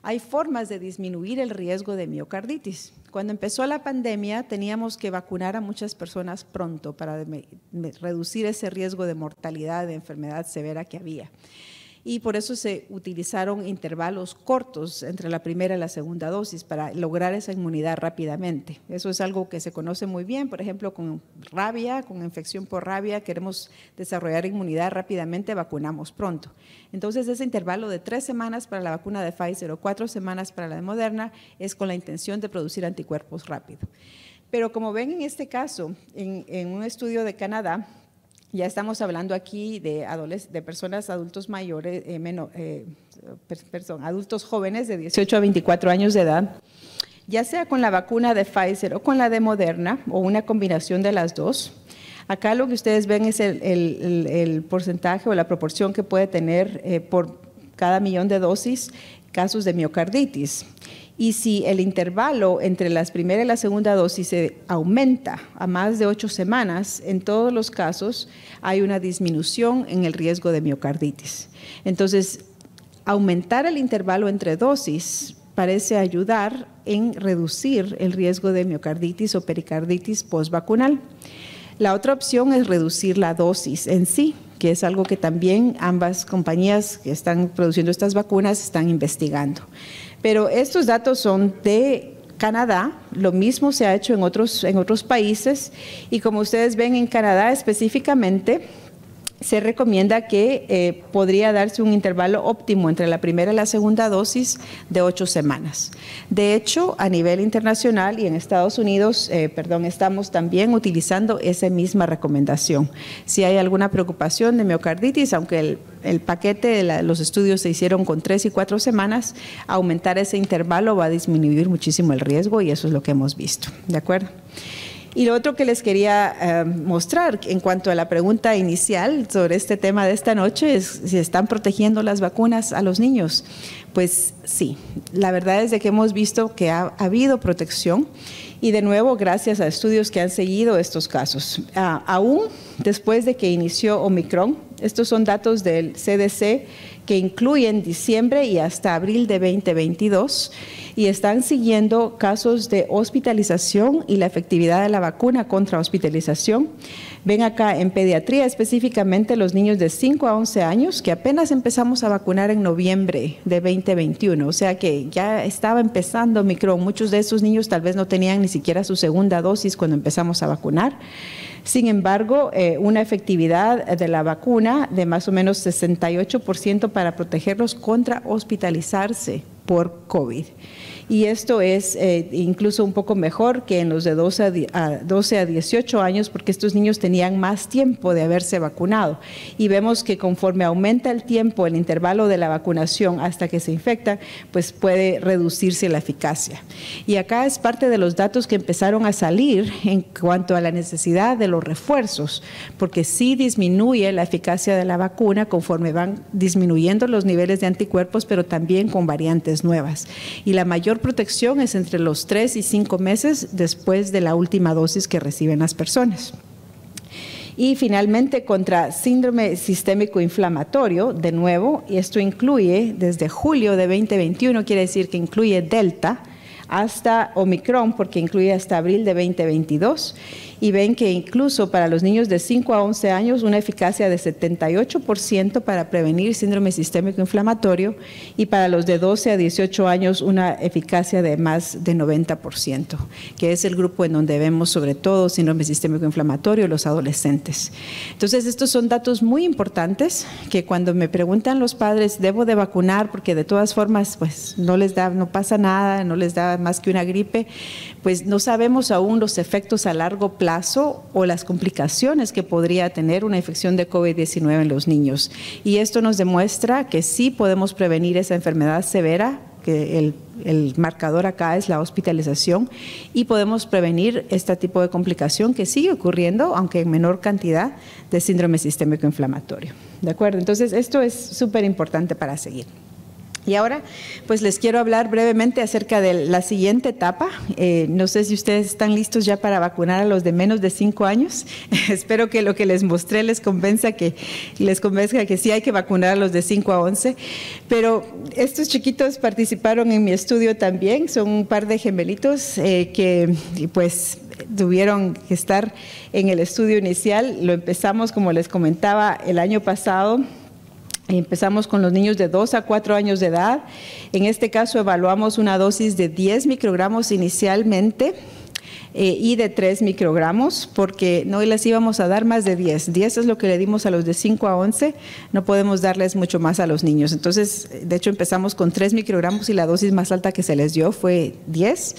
Speaker 2: hay formas de disminuir el riesgo de miocarditis. Cuando empezó la pandemia teníamos que vacunar a muchas personas pronto para reducir ese riesgo de mortalidad, de enfermedad severa que había. Y por eso se utilizaron intervalos cortos entre la primera y la segunda dosis para lograr esa inmunidad rápidamente. Eso es algo que se conoce muy bien, por ejemplo, con rabia, con infección por rabia, queremos desarrollar inmunidad rápidamente, vacunamos pronto. Entonces, ese intervalo de 3 semanas para la vacuna de Pfizer o 4 semanas para la de Moderna es con la intención de producir anticuerpos rápido. Pero como ven en este caso, en un estudio de Canadá, ya estamos hablando aquí de personas adultos mayores, adultos jóvenes de 18 a 24 años de edad, ya sea con la vacuna de Pfizer o con la de Moderna o una combinación de las dos. Acá lo que ustedes ven es el porcentaje o la proporción que puede tener por cada millón de dosis casos de miocarditis. Y si el intervalo entre la primera y la segunda dosis se aumenta a más de 8 semanas, en todos los casos hay una disminución en el riesgo de miocarditis. Entonces, aumentar el intervalo entre dosis parece ayudar en reducir el riesgo de miocarditis o pericarditis postvacunal. La otra opción es reducir la dosis en sí, que es algo que también ambas compañías que están produciendo estas vacunas están investigando. Pero estos datos son de Canadá, lo mismo se ha hecho en otros países, y como ustedes ven en Canadá específicamente, se recomienda que podría darse un intervalo óptimo entre la primera y la segunda dosis de 8 semanas. De hecho, a nivel internacional y en Estados Unidos, estamos también utilizando esa misma recomendación. Si hay alguna preocupación de miocarditis, aunque el paquete de los estudios se hicieron con 3 y 4 semanas, aumentar ese intervalo va a disminuir muchísimo el riesgo y eso es lo que hemos visto. ¿De acuerdo? Y lo otro que les quería mostrar en cuanto a la pregunta inicial sobre este tema de esta noche es si están protegiendo las vacunas a los niños. Pues sí, la verdad es de que hemos visto que ha habido protección y de nuevo gracias a estudios que han seguido estos casos. Aún después de que inició Omicron, estos son datos del CDC que incluyen diciembre y hasta abril de 2022 y están siguiendo casos de hospitalización y la efectividad de la vacuna contra hospitalización. Ven acá en pediatría específicamente los niños de 5 a 11 años que apenas empezamos a vacunar en noviembre de 2021, o sea que ya estaba empezando Omicron. Muchos de esos niños tal vez no tenían ni siquiera su segunda dosis cuando empezamos a vacunar. Sin embargo, una efectividad de la vacuna de más o menos 68% para protegerlos contra hospitalizarse por COVID. Y esto es incluso un poco mejor que en los de 12 a 18 años, porque estos niños tenían más tiempo de haberse vacunado. Y vemos que conforme aumenta el tiempo, el intervalo de la vacunación hasta que se infectan, pues puede reducirse la eficacia. Y acá es parte de los datos que empezaron a salir en cuanto a la necesidad de los refuerzos, porque sí disminuye la eficacia de la vacuna conforme van disminuyendo los niveles de anticuerpos, pero también con variantes nuevas. Y la mayor protección es entre los 3 y 5 meses después de la última dosis que reciben las personas. Y finalmente contra síndrome sistémico inflamatorio, de nuevo, y esto incluye desde julio de 2021, quiere decir que incluye Delta, hasta Omicron, porque incluye hasta abril de 2022, y ven que incluso para los niños de 5 a 11 años una eficacia de 78% para prevenir síndrome sistémico inflamatorio, y para los de 12 a 18 años una eficacia de más de 90%, que es el grupo en donde vemos sobre todo síndrome sistémico inflamatorio, los adolescentes. Entonces estos son datos muy importantes que cuando me preguntan los padres, ¿debo de vacunar? Porque de todas formas pues no pasa nada, no les da más que una gripe, pues no sabemos aún los efectos a largo plazo o las complicaciones que podría tener una infección de COVID-19 en los niños. Y esto nos demuestra que sí podemos prevenir esa enfermedad severa, que el marcador acá es la hospitalización, y podemos prevenir este tipo de complicación que sigue ocurriendo, aunque en menor cantidad, de síndrome sistémico inflamatorio. ¿De acuerdo? Entonces, esto es súper importante para seguir. Y ahora, pues les quiero hablar brevemente acerca de la siguiente etapa. No sé si ustedes están listos ya para vacunar a los de menos de 5 años. Espero que lo que les mostré les convenzca que sí hay que vacunar a los de 5 a 11. Pero estos chiquitos participaron en mi estudio también. Son un par de gemelitos que pues tuvieron que estar en el estudio inicial. Lo empezamos, como les comentaba, el año pasado. Empezamos con los niños de 2 a 4 años de edad. En este caso evaluamos una dosis de 10 microgramos inicialmente y de 3 microgramos, porque no les íbamos a dar más de 10. 10 es lo que le dimos a los de 5 a 11, no podemos darles mucho más a los niños. Entonces, de hecho, empezamos con 3 microgramos y la dosis más alta que se les dio fue 10.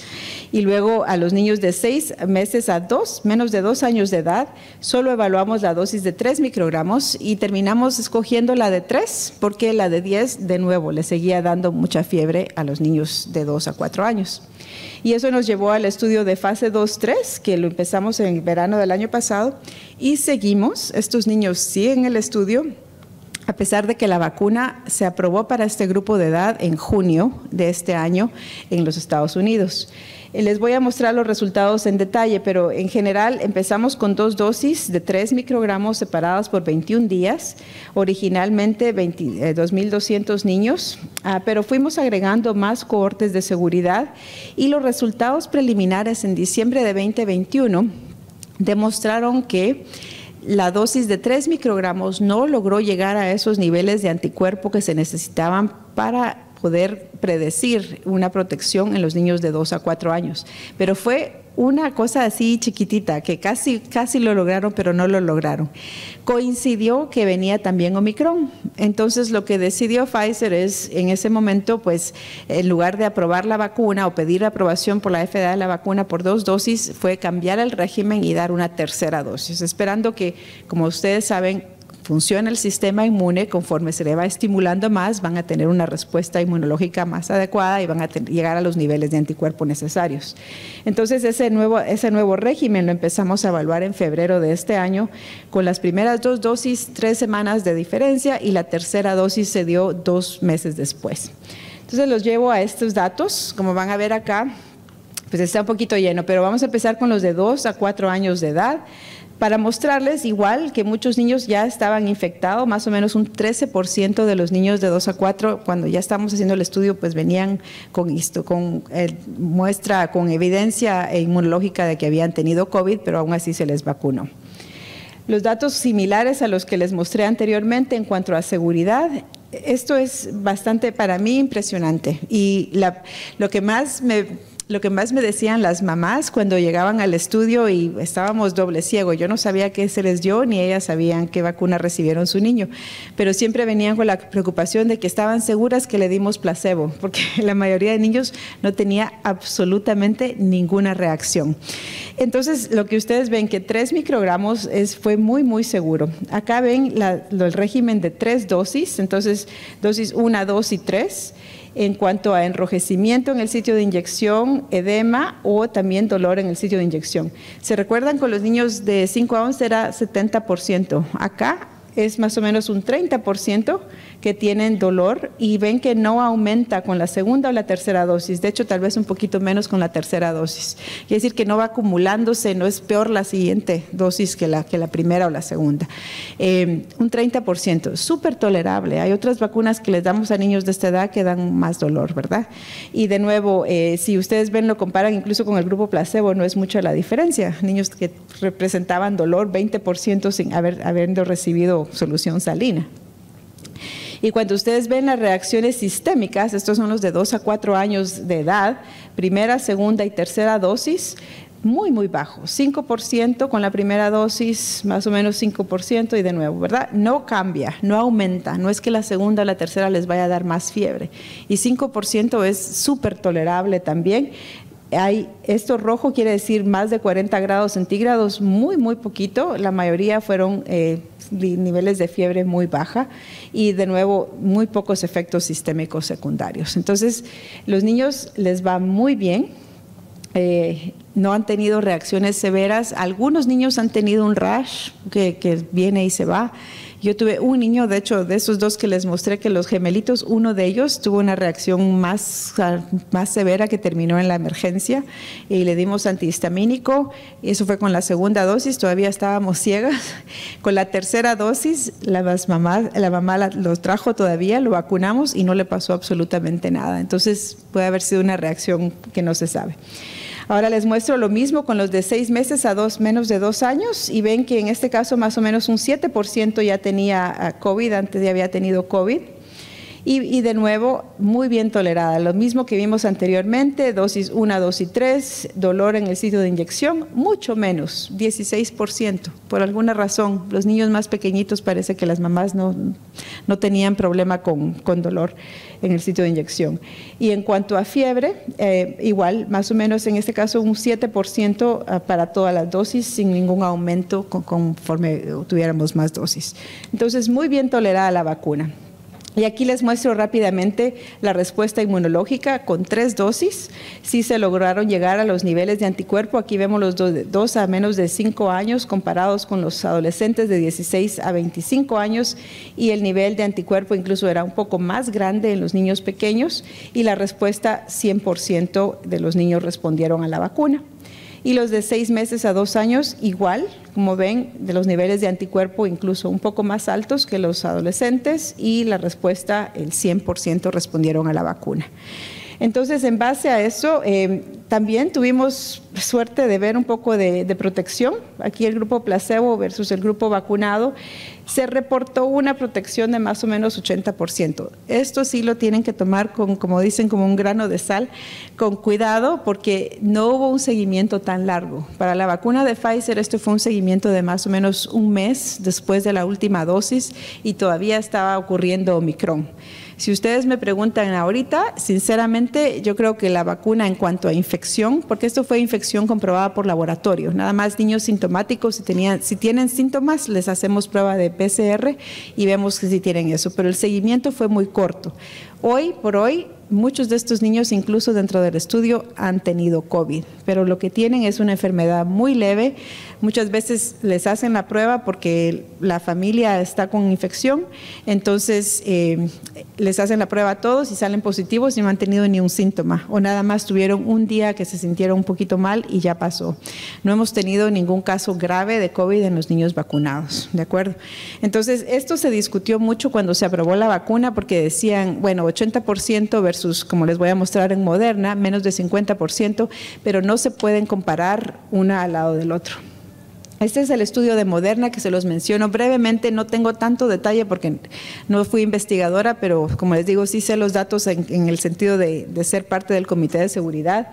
Speaker 2: Y luego a los niños de 6 meses a menos de 2 años de edad, solo evaluamos la dosis de 3 microgramos y terminamos escogiendo la de 3, porque la de 10, de nuevo, le seguía dando mucha fiebre a los niños de 2 a 4 años. Y eso nos llevó al estudio de fase 2-3, que lo empezamos en verano del año pasado, y seguimos. Estos niños siguen el estudio, a pesar de que la vacuna se aprobó para este grupo de edad en junio de este año en los Estados Unidos. Les voy a mostrar los resultados en detalle, pero en general empezamos con 2 dosis de 3 microgramos separadas por 21 días, originalmente 2.200 niños, pero fuimos agregando más cohortes de seguridad, y los resultados preliminares en diciembre de 2021 demostraron que la dosis de 3 microgramos no logró llegar a esos niveles de anticuerpo que se necesitaban para poder predecir una protección en los niños de 2 a 4 años. Pero fue una cosa así chiquitita, que casi lo lograron, pero no lo lograron. Coincidió que venía también Omicron. Entonces, lo que decidió Pfizer es, en ese momento, pues, en lugar de aprobar la vacuna o pedir aprobación por la FDA de la vacuna por 2 dosis, fue cambiar el régimen y dar una tercera dosis, esperando que, como ustedes saben, funciona el sistema inmune. Conforme se le va estimulando más, van a tener una respuesta inmunológica más adecuada y van a llegar a los niveles de anticuerpo necesarios. Entonces, ese nuevo régimen lo empezamos a evaluar en febrero de este año, con las primeras 2 dosis, 3 semanas de diferencia, y la tercera dosis se dio 2 meses después. Entonces, los llevo a estos datos. Como van a ver acá, pues está un poquito lleno, pero vamos a empezar con los de 2 a 4 años de edad, para mostrarles igual que muchos niños ya estaban infectados. Más o menos un 13% de los niños de 2 a 4, cuando ya estamos haciendo el estudio, pues venían con muestra, con evidencia inmunológica de que habían tenido COVID, pero aún así se les vacunó. Los datos similares a los que les mostré anteriormente en cuanto a seguridad, esto es bastante para mí impresionante y lo que más me decían las mamás cuando llegaban al estudio y estábamos doble ciego, yo no sabía qué se les dio ni ellas sabían qué vacuna recibieron su niño, pero siempre venían con la preocupación de que estaban seguras que le dimos placebo, porque la mayoría de niños no tenía absolutamente ninguna reacción. Entonces, lo que ustedes ven que 3 microgramos fue muy, muy seguro. Acá ven el régimen de 3 dosis, entonces dosis 1, 2 y 3. En cuanto a enrojecimiento en el sitio de inyección, edema o también dolor en el sitio de inyección. ¿Se recuerdan con los niños de 5 a 11 era 70%? Acá es más o menos un 30% que tienen dolor y ven que no aumenta con la segunda o la tercera dosis, de hecho tal vez un poquito menos con la tercera dosis. Quiere decir que no va acumulándose, no es peor la siguiente dosis que la primera o la segunda. Un 30%, súper tolerable. Hay otras vacunas que les damos a niños de esta edad que dan más dolor, ¿verdad? Y de nuevo, si ustedes ven, lo comparan incluso con el grupo placebo, no es mucha la diferencia. Niños que representaban dolor, 20% sin habiendo recibido solución salina. Y cuando ustedes ven las reacciones sistémicas, estos son los de 2 a 4 años de edad, primera, segunda y tercera dosis, muy, muy bajo, 5% con la primera dosis, más o menos 5% y de nuevo, ¿verdad? No cambia, no aumenta, no es que la segunda o la tercera les vaya a dar más fiebre. Y 5% es súper tolerable también. Esto rojo quiere decir más de 40 grados centígrados, muy, muy poquito. La mayoría fueron niveles de fiebre muy baja y de nuevo muy pocos efectos sistémicos secundarios. Entonces, los niños les va muy bien. No han tenido reacciones severas. Algunos niños han tenido un rash que viene y se va. Yo tuve un niño, de hecho, de esos 2 que les mostré, que los gemelitos, uno de ellos tuvo una reacción más severa que terminó en la emergencia y le dimos antihistamínico. Y eso fue con la segunda dosis, todavía estábamos ciegas. Con la tercera dosis, la mamá lo trajo todavía, lo vacunamos y no le pasó absolutamente nada. Entonces, puede haber sido una reacción que no se sabe. Ahora les muestro lo mismo con los de 6 meses a menos de 2 años y ven que en este caso más o menos un 7% ya tenía COVID, antes ya había tenido COVID. Y de nuevo, muy bien tolerada. Lo mismo que vimos anteriormente, dosis 1, 2 y 3, dolor en el sitio de inyección, mucho menos, 16%. Por alguna razón, los niños más pequeñitos parece que las mamás no tenían problema con dolor en el sitio de inyección. Y en cuanto a fiebre, igual, más o menos en este caso un 7% para todas las dosis, sin ningún aumento conforme tuviéramos más dosis. Entonces, muy bien tolerada la vacuna. Y aquí les muestro rápidamente la respuesta inmunológica con 3 dosis. Sí se lograron llegar a los niveles de anticuerpo. Aquí vemos los 2 a menos de 5 años comparados con los adolescentes de 16 a 25 años y el nivel de anticuerpo incluso era un poco más grande en los niños pequeños y la respuesta 100% de los niños respondieron a la vacuna. Y los de 6 meses a 2 años, igual, como ven, de los niveles de anticuerpo incluso un poco más altos que los adolescentes y la respuesta, el 100% respondieron a la vacuna. Entonces, en base a eso, también tuvimos suerte de ver un poco de protección. Aquí el grupo placebo versus el grupo vacunado, se reportó una protección de más o menos 80%. Esto sí lo tienen que tomar como dicen, como un grano de sal, con cuidado, porque no hubo un seguimiento tan largo. Para la vacuna de Pfizer, esto fue un seguimiento de más o menos un mes después de la última dosis y todavía estaba ocurriendo Omicron. Si ustedes me preguntan ahorita, sinceramente, yo creo que la vacuna en cuanto a infección, porque esto fue infección comprobada por laboratorio, nada más niños sintomáticos, si tienen síntomas, les hacemos prueba de PCR y vemos que sí tienen eso, pero el seguimiento fue muy corto. Hoy por hoy, muchos de estos niños, incluso dentro del estudio, han tenido COVID, pero lo que tienen es una enfermedad muy leve. Muchas veces les hacen la prueba porque la familia está con infección, entonces les hacen la prueba a todos y salen positivos y no han tenido ni un síntoma, o nada más tuvieron un día que se sintieron un poquito mal y ya pasó. No hemos tenido ningún caso grave de COVID en los niños vacunados, ¿de acuerdo? Entonces, esto se discutió mucho cuando se aprobó la vacuna porque decían, bueno, 80% versus, como les voy a mostrar en Moderna, menos de 50%, pero no se pueden comparar una al lado del otro. Este es el estudio de Moderna que se los menciono brevemente, no tengo tanto detalle porque no fui investigadora, pero como les digo, sí sé los datos en el sentido de ser parte del Comité de Seguridad.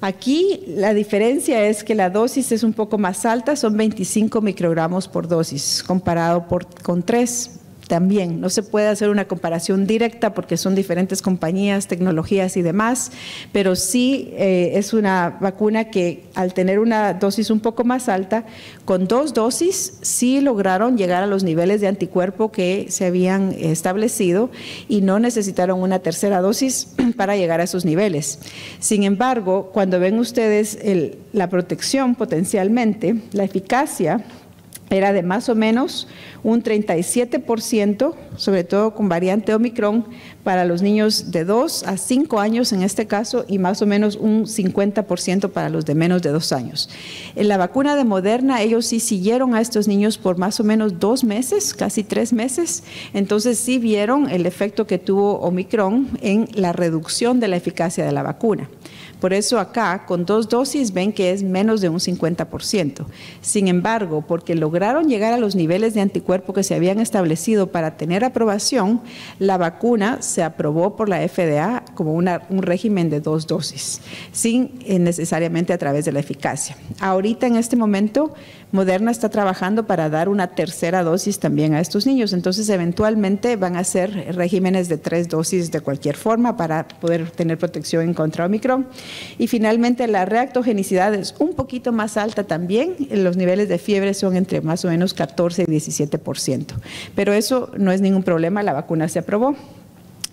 Speaker 2: Aquí la diferencia es que la dosis es un poco más alta, son 25 microgramos por dosis, comparado con 3. También no se puede hacer una comparación directa porque son diferentes compañías, tecnologías y demás, pero sí es una vacuna que al tener una dosis un poco más alta, con 2 dosis sí lograron llegar a los niveles de anticuerpo que se habían establecido y no necesitaron una tercera dosis para llegar a esos niveles. Sin embargo, cuando ven ustedes la protección potencialmente, la eficacia era de más o menos un 37%, sobre todo con variante Omicron, para los niños de 2 a 5 años en este caso, y más o menos un 50% para los de menos de 2 años. En la vacuna de Moderna, ellos sí siguieron a estos niños por más o menos 2 meses, casi 3 meses, entonces sí vieron el efecto que tuvo Omicron en la reducción de la eficacia de la vacuna. Por eso acá, con 2 dosis, ven que es menos de un 50%. Sin embargo, porque lograron llegar a los niveles de anticuerpo que se habían establecido para tener aprobación, la vacuna se aprobó por la FDA como un régimen de 2 dosis, sin necesariamente a través de la eficacia. Ahorita, en este momento, Moderna está trabajando para dar una tercera dosis también a estos niños. Entonces, eventualmente van a ser regímenes de 3 dosis de cualquier forma para poder tener protección en contra Omicron. Y finalmente, la reactogenicidad es un poquito más alta también. Los niveles de fiebre son entre más o menos 14 y 17%. Pero eso no es ningún problema, la vacuna se aprobó.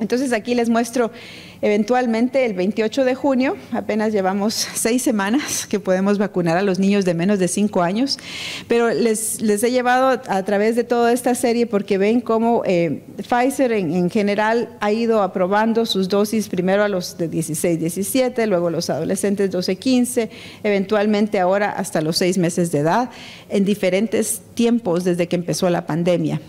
Speaker 2: Entonces, aquí les muestro eventualmente el 28 de junio, apenas llevamos 6 semanas que podemos vacunar a los niños de menos de 5 años, pero les he llevado a través de toda esta serie porque ven cómo Pfizer en general ha ido aprobando sus dosis primero a los de 16, 17, luego los adolescentes 12, 15, eventualmente ahora hasta los 6 meses de edad, en diferentes tiempos desde que empezó la pandemia.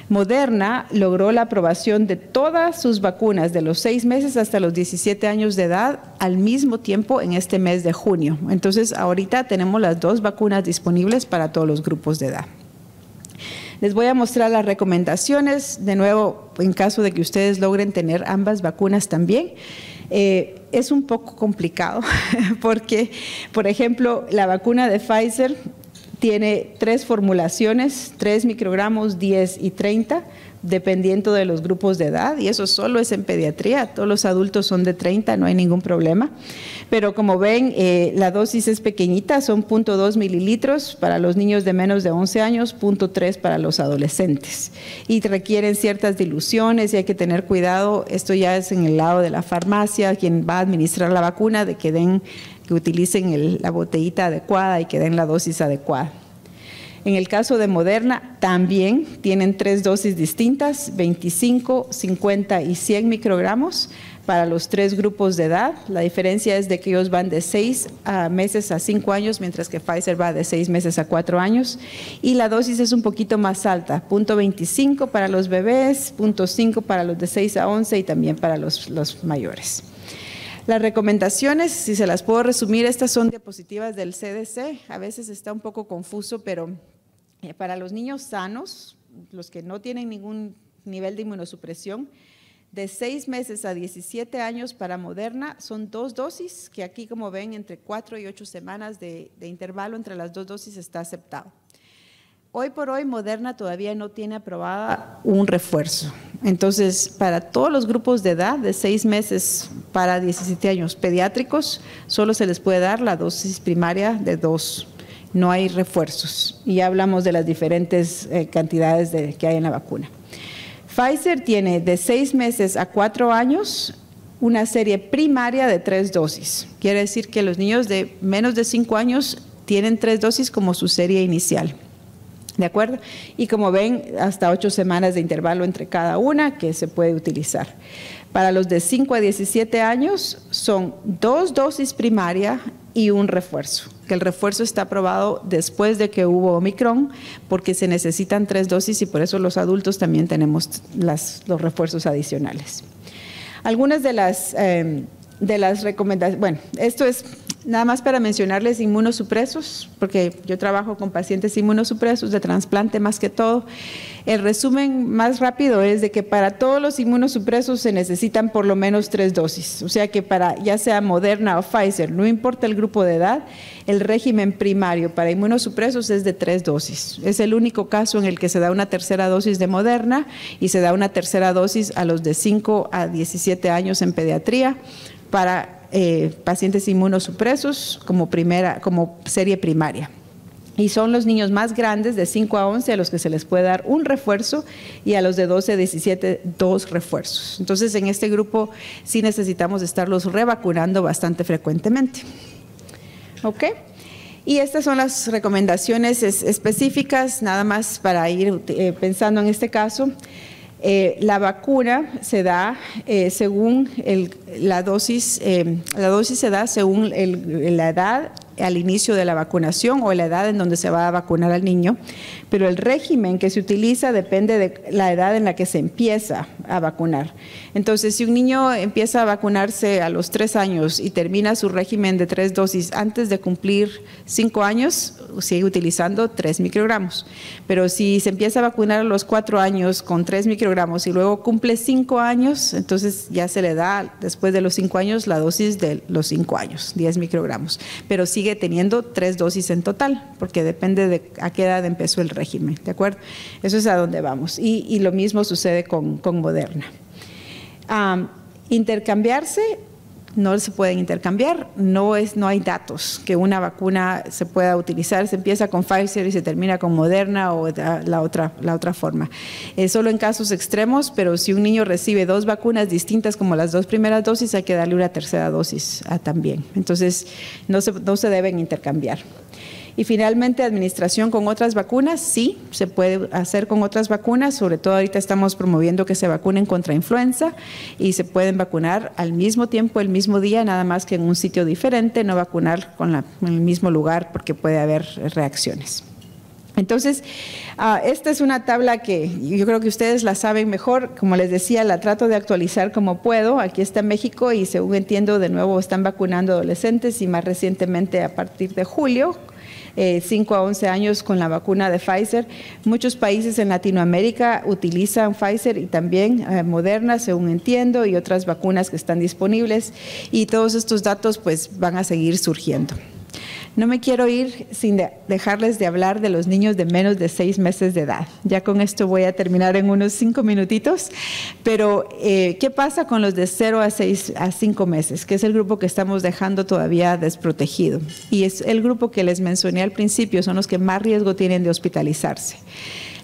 Speaker 2: Moderna logró la aprobación de todas sus vacunas de los 6 meses hasta los 17 años de edad al mismo tiempo en este mes de junio. Entonces, ahorita tenemos las 2 vacunas disponibles para todos los grupos de edad. Les voy a mostrar las recomendaciones, de nuevo, en caso de que ustedes logren tener ambas vacunas también. Es un poco complicado porque, por ejemplo, la vacuna de Pfizer tiene 3 formulaciones, 3 microgramos, 10 y 30, dependiendo de los grupos de edad, y eso solo es en pediatría, todos los adultos son de 30, no hay ningún problema. Pero como ven, la dosis es pequeñita, son 0.2 mililitros para los niños de menos de 11 años, 0.3 para los adolescentes. Y requieren ciertas diluciones y hay que tener cuidado, esto ya es en el lado de la farmacia, quien va a administrar la vacuna, de que utilicen la botellita adecuada y que den la dosis adecuada. En el caso de Moderna, también tienen 3 dosis distintas, 25, 50 y 100 microgramos para los 3 grupos de edad. La diferencia es de que ellos van de 6 meses a 5 años, mientras que Pfizer va de 6 meses a 4 años. Y la dosis es un poquito más alta, 0.25 para los bebés, 0.5 para los de 6 a 11 y también para los mayores. Las recomendaciones, si se las puedo resumir, estas son diapositivas del CDC. A veces está un poco confuso, pero para los niños sanos, los que no tienen ningún nivel de inmunosupresión, de 6 meses a 17 años para Moderna son 2 dosis, que aquí como ven entre 4 y 8 semanas de intervalo entre las 2 dosis está aceptado. Hoy por hoy Moderna todavía no tiene aprobada un refuerzo. Entonces, para todos los grupos de edad de 6 meses para 17 años pediátricos, solo se les puede dar la dosis primaria de 2. No hay refuerzos. Y ya hablamos de las diferentes cantidades que hay en la vacuna. Pfizer tiene de 6 meses a 4 años una serie primaria de 3 dosis. Quiere decir que los niños de menos de 5 años tienen 3 dosis como su serie inicial. ¿De acuerdo? Y como ven, hasta 8 semanas de intervalo entre cada una que se puede utilizar. Para los de 5 a 17 años son 2 dosis primaria y un refuerzo, que el refuerzo está aprobado después de que hubo Omicron, porque se necesitan 3 dosis y por eso los adultos también tenemos los refuerzos adicionales. Algunas de las recomendaciones, bueno, esto es Nada más para mencionarles inmunosupresos, porque yo trabajo con pacientes inmunosupresos de trasplante más que todo. El resumen más rápido es de que para todos los inmunosupresos se necesitan por lo menos 3 dosis. O sea que para ya sea Moderna o Pfizer, no importa el grupo de edad, el régimen primario para inmunosupresos es de 3 dosis. Es el único caso en el que se da una tercera dosis de Moderna y se da una tercera dosis a los de 5 a 17 años en pediatría para pacientes inmunosupresos como serie primaria. Y son los niños más grandes de 5 a 11 a los que se les puede dar un refuerzo y a los de 12 a 17 2 refuerzos. Entonces en este grupo sí necesitamos estarlos revacunando bastante frecuentemente. ¿Ok? Y estas son las recomendaciones específicas, nada más para ir pensando en este caso. La vacuna se da según la dosis se da según la edad al inicio de la vacunación o la edad en donde se va a vacunar al niño, pero el régimen que se utiliza depende de la edad en la que se empieza a vacunar. Entonces, si un niño empieza a vacunarse a los 3 años y termina su régimen de 3 dosis antes de cumplir 5 años, sigue utilizando 3 microgramos. Pero si se empieza a vacunar a los 4 años con 3 microgramos y luego cumple 5 años, entonces ya se le da después de los 5 años la dosis de los 5 años, 10 microgramos. Pero sigue teniendo 3 dosis en total, porque depende de a qué edad empezó el régimen, ¿de acuerdo? Eso es a donde vamos. Y lo mismo sucede con Moderna. Intercambiarse, no se pueden intercambiar, no hay datos que una vacuna se pueda utilizar, se empieza con Pfizer y se termina con Moderna o la otra forma. Solo en casos extremos, pero si un niño recibe 2 vacunas distintas como las 2 primeras dosis, hay que darle una tercera dosis también. Entonces, no se deben intercambiar. Y finalmente, administración con otras vacunas, sí, se puede hacer con otras vacunas, sobre todo ahorita estamos promoviendo que se vacunen contra influenza y se pueden vacunar al mismo tiempo, el mismo día, nada más que en un sitio diferente, no vacunar en el mismo lugar porque puede haber reacciones. Entonces, esta es una tabla que yo creo que ustedes la saben mejor, como les decía, la trato de actualizar como puedo. Aquí está México y según entiendo de nuevo están vacunando adolescentes y más recientemente a partir de julio, 5 a 11 años con la vacuna de Pfizer. Muchos países en Latinoamérica utilizan Pfizer y también Moderna, según entiendo, y otras vacunas que están disponibles y todos estos datos pues van a seguir surgiendo. No me quiero ir sin dejarles de hablar de los niños de menos de 6 meses de edad. Ya con esto voy a terminar en unos 5 minutitos, pero ¿qué pasa con los de 0 a 5 meses? Que es el grupo que estamos dejando todavía desprotegido. Y es el grupo que les mencioné al principio, son los que más riesgo tienen de hospitalizarse.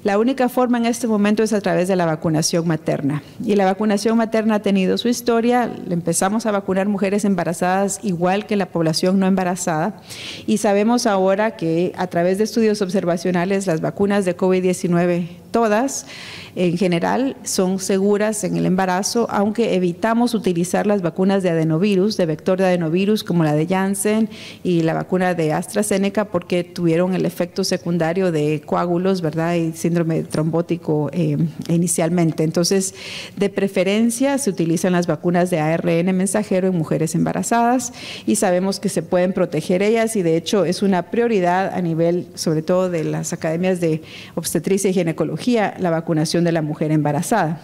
Speaker 2: La única forma en este momento es a través de la vacunación materna. Y la vacunación materna ha tenido su historia. Empezamos a vacunar mujeres embarazadas igual que la población no embarazada. Y sabemos ahora que a través de estudios observacionales las vacunas de COVID-19, todas en general, son seguras en el embarazo, aunque evitamos utilizar las vacunas de adenovirus, de vector de adenovirus, como la de Janssen y la vacuna de AstraZeneca, porque tuvieron el efecto secundario de coágulos, ¿verdad? Y síndrome trombótico inicialmente. Entonces, de preferencia se utilizan las vacunas de ARN mensajero en mujeres embarazadas y sabemos que se pueden proteger ellas y de hecho es una prioridad a nivel, sobre todo de las academias de obstetricia y ginecología, la vacunación de la mujer embarazada.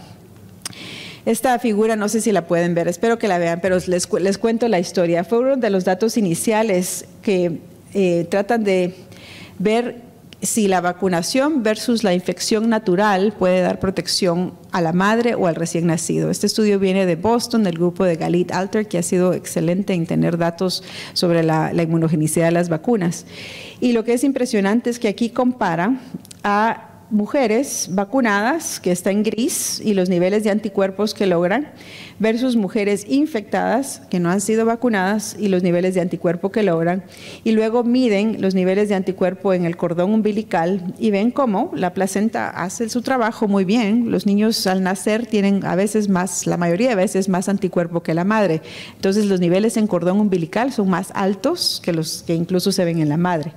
Speaker 2: Esta figura no sé si la pueden ver, espero que la vean, pero les cuento la historia. Fue uno de los datos iniciales que tratan de ver si la vacunación versus la infección natural puede dar protección a la madre o al recién nacido. Este estudio viene de Boston, del grupo de Galit Alter, que ha sido excelente en tener datos sobre la inmunogenicidad de las vacunas. Y lo que es impresionante es que aquí compara a mujeres vacunadas, que está en gris, y los niveles de anticuerpos que logran, versus mujeres infectadas que no han sido vacunadas y los niveles de anticuerpo que logran, y luego miden los niveles de anticuerpo en el cordón umbilical y ven cómo la placenta hace su trabajo muy bien. Los niños al nacer tienen a veces más, la mayoría de veces más anticuerpo que la madre, entonces los niveles en cordón umbilical son más altos que los que incluso se ven en la madre.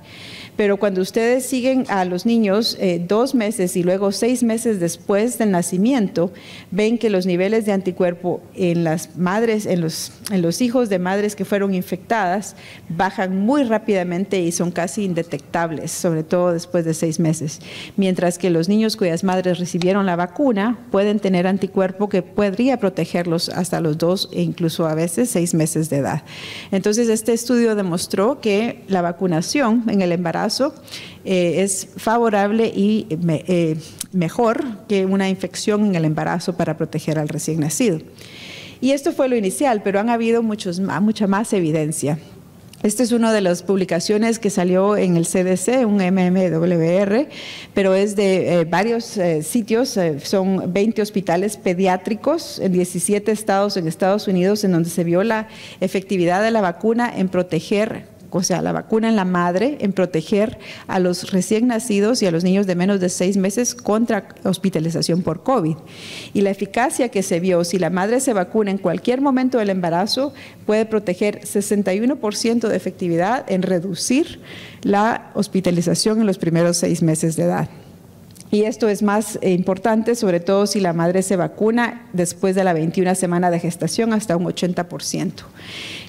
Speaker 2: pero cuando ustedes siguen a los niños 2 meses y luego 6 meses después del nacimiento, ven que los niveles de anticuerpo en las madres, en los hijos de madres que fueron infectadas, bajan muy rápidamente y son casi indetectables, sobre todo después de 6 meses. Mientras que los niños cuyas madres recibieron la vacuna pueden tener anticuerpo que podría protegerlos hasta los 2 e incluso a veces 6 meses de edad. Entonces, este estudio demostró que la vacunación en el embarazo es favorable y mejor que una infección en el embarazo para proteger al recién nacido. Y esto fue lo inicial, pero han habido mucha más evidencia. Esta es una de las publicaciones que salió en el CDC, un MMWR, pero es de varios sitios, son 20 hospitales pediátricos en 17 estados en Estados Unidos, en donde se vio la efectividad de la vacuna en proteger, o sea, la vacuna en la madre, en proteger a los recién nacidos y a los niños de menos de 6 meses contra hospitalización por COVID. Y la eficacia que se vio, si la madre se vacuna en cualquier momento del embarazo, puede proteger 61% de efectividad en reducir la hospitalización en los primeros 6 meses de edad. Y esto es más importante, sobre todo si la madre se vacuna después de la 21 semana de gestación, hasta un 80%.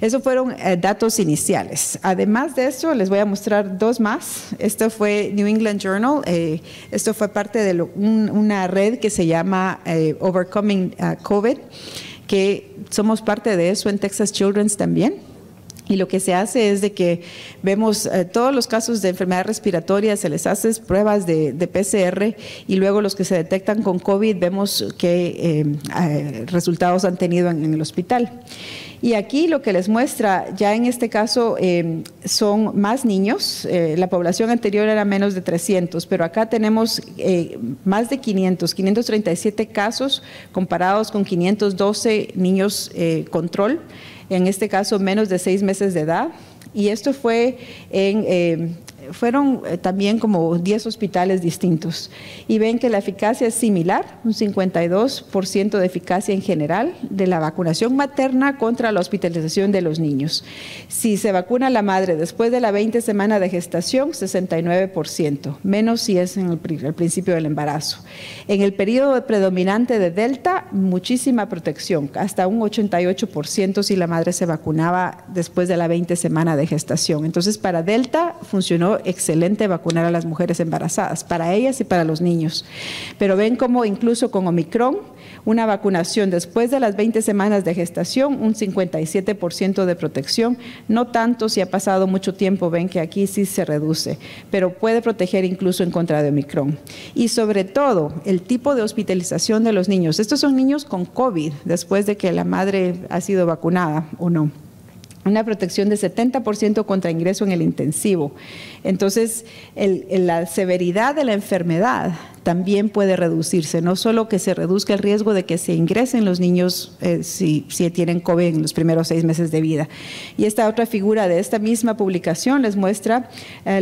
Speaker 2: Esos fueron datos iniciales. Además de eso, les voy a mostrar 2 más. Esto fue New England Journal. Esto fue parte de una red que se llama Overcoming COVID, que somos parte de eso en Texas Children's también. Y lo que se hace es de que vemos todos los casos de enfermedad respiratoria, se les hace pruebas de PCR y luego los que se detectan con COVID vemos qué resultados han tenido en el hospital. Y aquí lo que les muestra, ya en este caso son más niños, la población anterior era menos de 300, pero acá tenemos más de 537 casos comparados con 512 niños control, en este caso menos de 6 meses de edad, y esto fue fueron también como 10 hospitales distintos, y ven que la eficacia es similar, un 52% de eficacia en general de la vacunación materna contra la hospitalización de los niños. Si se vacuna la madre después de la 20 semana de gestación, 69%, menos si es en el principio del embarazo. En el periodo predominante de Delta, muchísima protección, hasta un 88% si la madre se vacunaba después de la 20 semana de gestación. Entonces, para Delta funcionó excelente vacunar a las mujeres embarazadas, para ellas y para los niños. Pero ven cómo incluso con Omicron, una vacunación después de las 20 semanas de gestación, un 57% de protección, no tanto si ha pasado mucho tiempo, ven que aquí sí se reduce, pero puede proteger incluso en contra de Omicron. Y sobre todo, el tipo de hospitalización de los niños. Estos son niños con COVID, después de que la madre ha sido vacunada o no. Una protección de 70% contra ingreso en el intensivo. Entonces, la severidad de la enfermedad también puede reducirse, no solo que se reduzca el riesgo de que se ingresen los niños si tienen COVID en los primeros 6 meses de vida. Y esta otra figura de esta misma publicación les muestra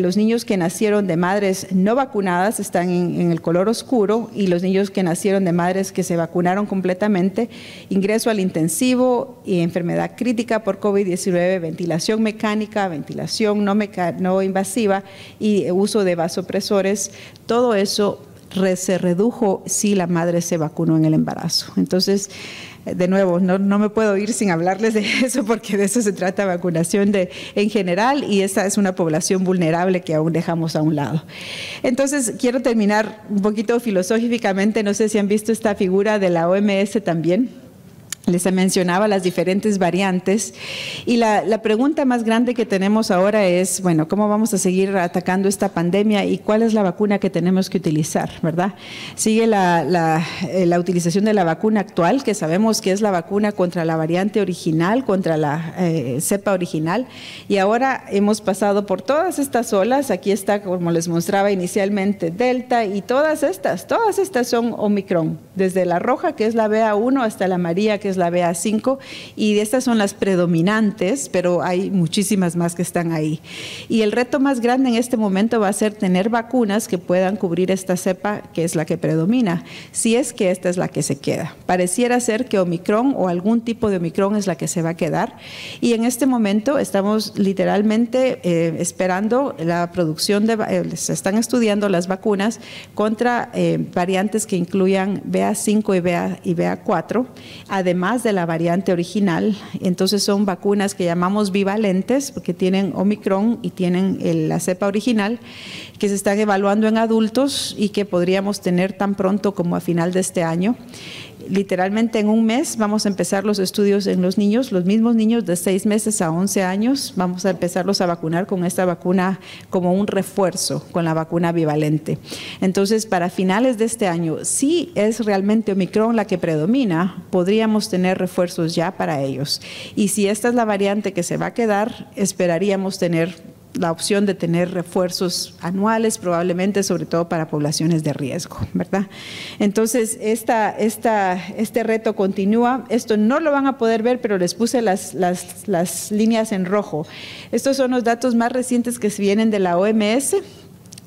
Speaker 2: los niños que nacieron de madres no vacunadas, están en el color oscuro, y los niños que nacieron de madres que se vacunaron completamente, ingreso al intensivo y enfermedad crítica por COVID-19, ventilación mecánica, ventilación no invasiva y uso de vasopresores, todo eso se redujo si la madre se vacunó en el embarazo. Entonces, de nuevo, no me puedo ir sin hablarles de eso, porque de eso se trata vacunación en general, y esa es una población vulnerable que aún dejamos a un lado. Entonces, quiero terminar un poquito filosóficamente. No sé si han visto esta figura de la OMS también. Les mencionaba las diferentes variantes, y la pregunta más grande que tenemos ahora es, bueno, ¿cómo vamos a seguir atacando esta pandemia y cuál es la vacuna que tenemos que utilizar, verdad? Sigue la utilización de la vacuna actual, que sabemos que es la vacuna contra la variante original, contra la cepa original, y ahora hemos pasado por todas estas olas. Aquí está, como les mostraba inicialmente, Delta, y todas estas son Omicron, desde la roja, que es la BA1, hasta la amarilla, que es es la BA5, y estas son las predominantes, pero hay muchísimas más que están ahí. Y el reto más grande en este momento va a ser tener vacunas que puedan cubrir esta cepa que es la que predomina, si es que esta es la que se queda. Pareciera ser que Omicron o algún tipo de Omicron es la que se va a quedar, y en este momento estamos literalmente esperando la producción se están estudiando las vacunas contra variantes que incluyan BA5 y BA4, además de la variante original. Entonces son vacunas que llamamos bivalentes, porque tienen Omicron y tienen la cepa original, que se están evaluando en adultos y que podríamos tener tan pronto como a final de este año. Literalmente en un mes vamos a empezar los estudios en los niños, los mismos niños de 6 meses a 11 años, vamos a empezarlos a vacunar con esta vacuna como un refuerzo con la vacuna bivalente. Entonces, para finales de este año, si es realmente Omicron la que predomina, podríamos tener refuerzos ya para ellos. Y si esta es la variante que se va a quedar, esperaríamos tener la opción de tener refuerzos anuales, probablemente, sobre todo para poblaciones de riesgo, ¿verdad? Entonces, este reto continúa. Esto no lo van a poder ver, pero les puse las líneas en rojo. Estos son los datos más recientes que vienen de la OMS,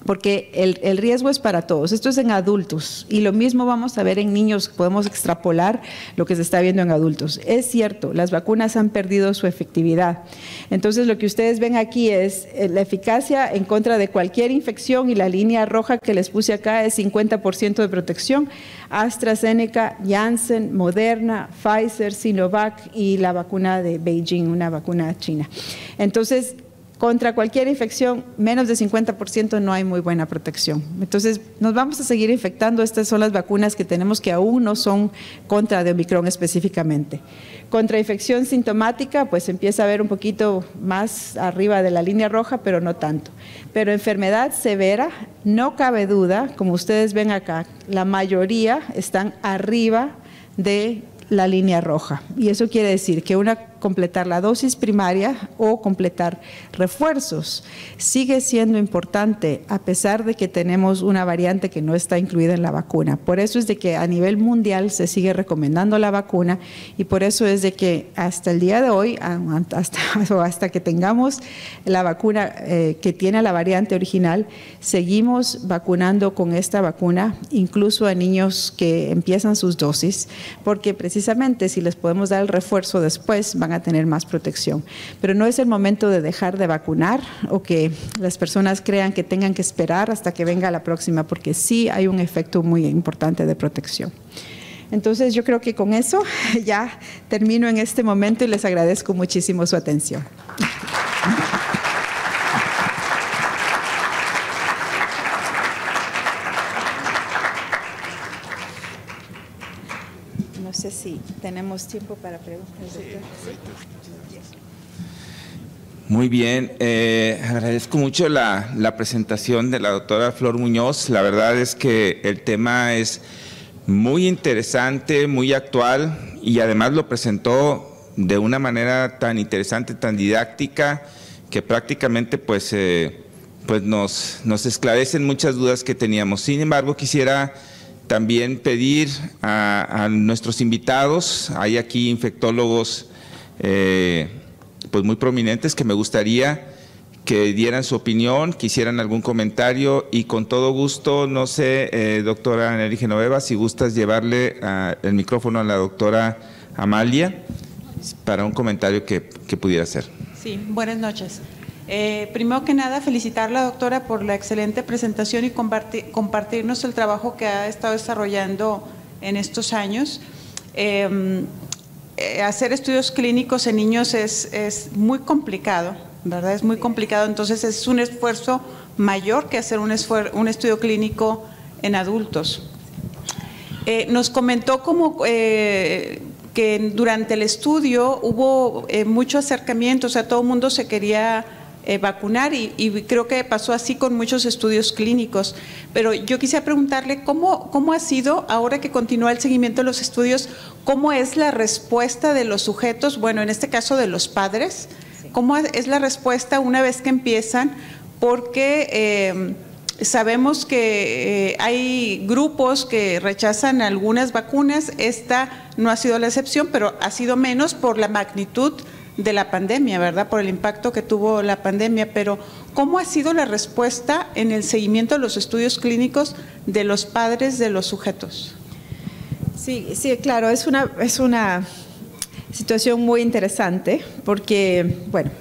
Speaker 2: porque el riesgo es para todos. Esto es en adultos, y lo mismo vamos a ver en niños. Podemos extrapolar lo que se está viendo en adultos. Es cierto, las vacunas han perdido su efectividad. Entonces, lo que ustedes ven aquí es la eficacia en contra de cualquier infección, y la línea roja que les puse acá es 50% de protección. AstraZeneca, Janssen, Moderna, Pfizer, Sinovac y la vacuna de Beijing, una vacuna china. Entonces, contra cualquier infección, menos de 50% no hay muy buena protección. Entonces, nos vamos a seguir infectando. Estas son las vacunas que tenemos que aún no son contra de Omicron específicamente. Contra infección sintomática, pues empieza a ver un poquito más arriba de la línea roja, pero no tanto. Pero enfermedad severa, no cabe duda, como ustedes ven acá, la mayoría están arriba de la línea roja. Y eso quiere decir que completar la dosis primaria o completar refuerzos sigue siendo importante, a pesar de que tenemos una variante que no está incluida en la vacuna. Por eso es de que a nivel mundial se sigue recomendando la vacuna, y por eso es de que hasta el día de hoy, hasta que tengamos la vacuna que tiene la variante original, seguimos vacunando con esta vacuna, incluso a niños que empiezan sus dosis, porque precisamente si les podemos dar el refuerzo después, van a tener más protección. Pero no es el momento de dejar de vacunar, o que las personas crean que tengan que esperar hasta que venga la próxima, porque sí hay un efecto muy importante de protección. Entonces, yo creo que con eso ya termino en este momento, y les agradezco muchísimo su atención. No sé si tenemos tiempo para preguntas, doctor.
Speaker 1: Muy bien, agradezco mucho la presentación de la doctora Flor Muñoz. La verdad es que el tema es muy interesante, muy actual, y además lo presentó de una manera tan interesante, tan didáctica, que prácticamente pues nos esclarecen muchas dudas que teníamos. Sin embargo, quisiera también pedir a nuestros invitados, hay aquí infectólogos pues muy prominentes, que me gustaría que dieran su opinión, que hicieran algún comentario, y con todo gusto, no sé, doctora Nelly Genoveva, si gustas llevarle el micrófono a la doctora Amalia para un comentario que pudiera hacer.
Speaker 3: Sí, buenas noches. Primero que nada, felicitar a la doctora por la excelente presentación y compartirnos el trabajo que ha estado desarrollando en estos años. Hacer estudios clínicos en niños es muy complicado, ¿verdad? Es muy complicado, entonces es un esfuerzo mayor que hacer un estudio clínico en adultos. Nos comentó que durante el estudio hubo mucho acercamiento, o sea, todo el mundo se quería vacunar, y creo que pasó así con muchos estudios clínicos. Pero yo quisiera preguntarle cómo ha sido, ahora que continúa el seguimiento de los estudios, cómo es la respuesta de los sujetos, bueno, en este caso de los padres, cómo es la respuesta una vez que empiezan, porque sabemos que hay grupos que rechazan algunas vacunas, esta no ha sido la excepción, pero ha sido menos por la magnitud de la pandemia, ¿verdad? Por el impacto que tuvo la pandemia. Pero ¿cómo ha sido la respuesta en el seguimiento de los estudios clínicos de los padres de los sujetos?
Speaker 2: Sí, claro, es una situación muy interesante porque, bueno,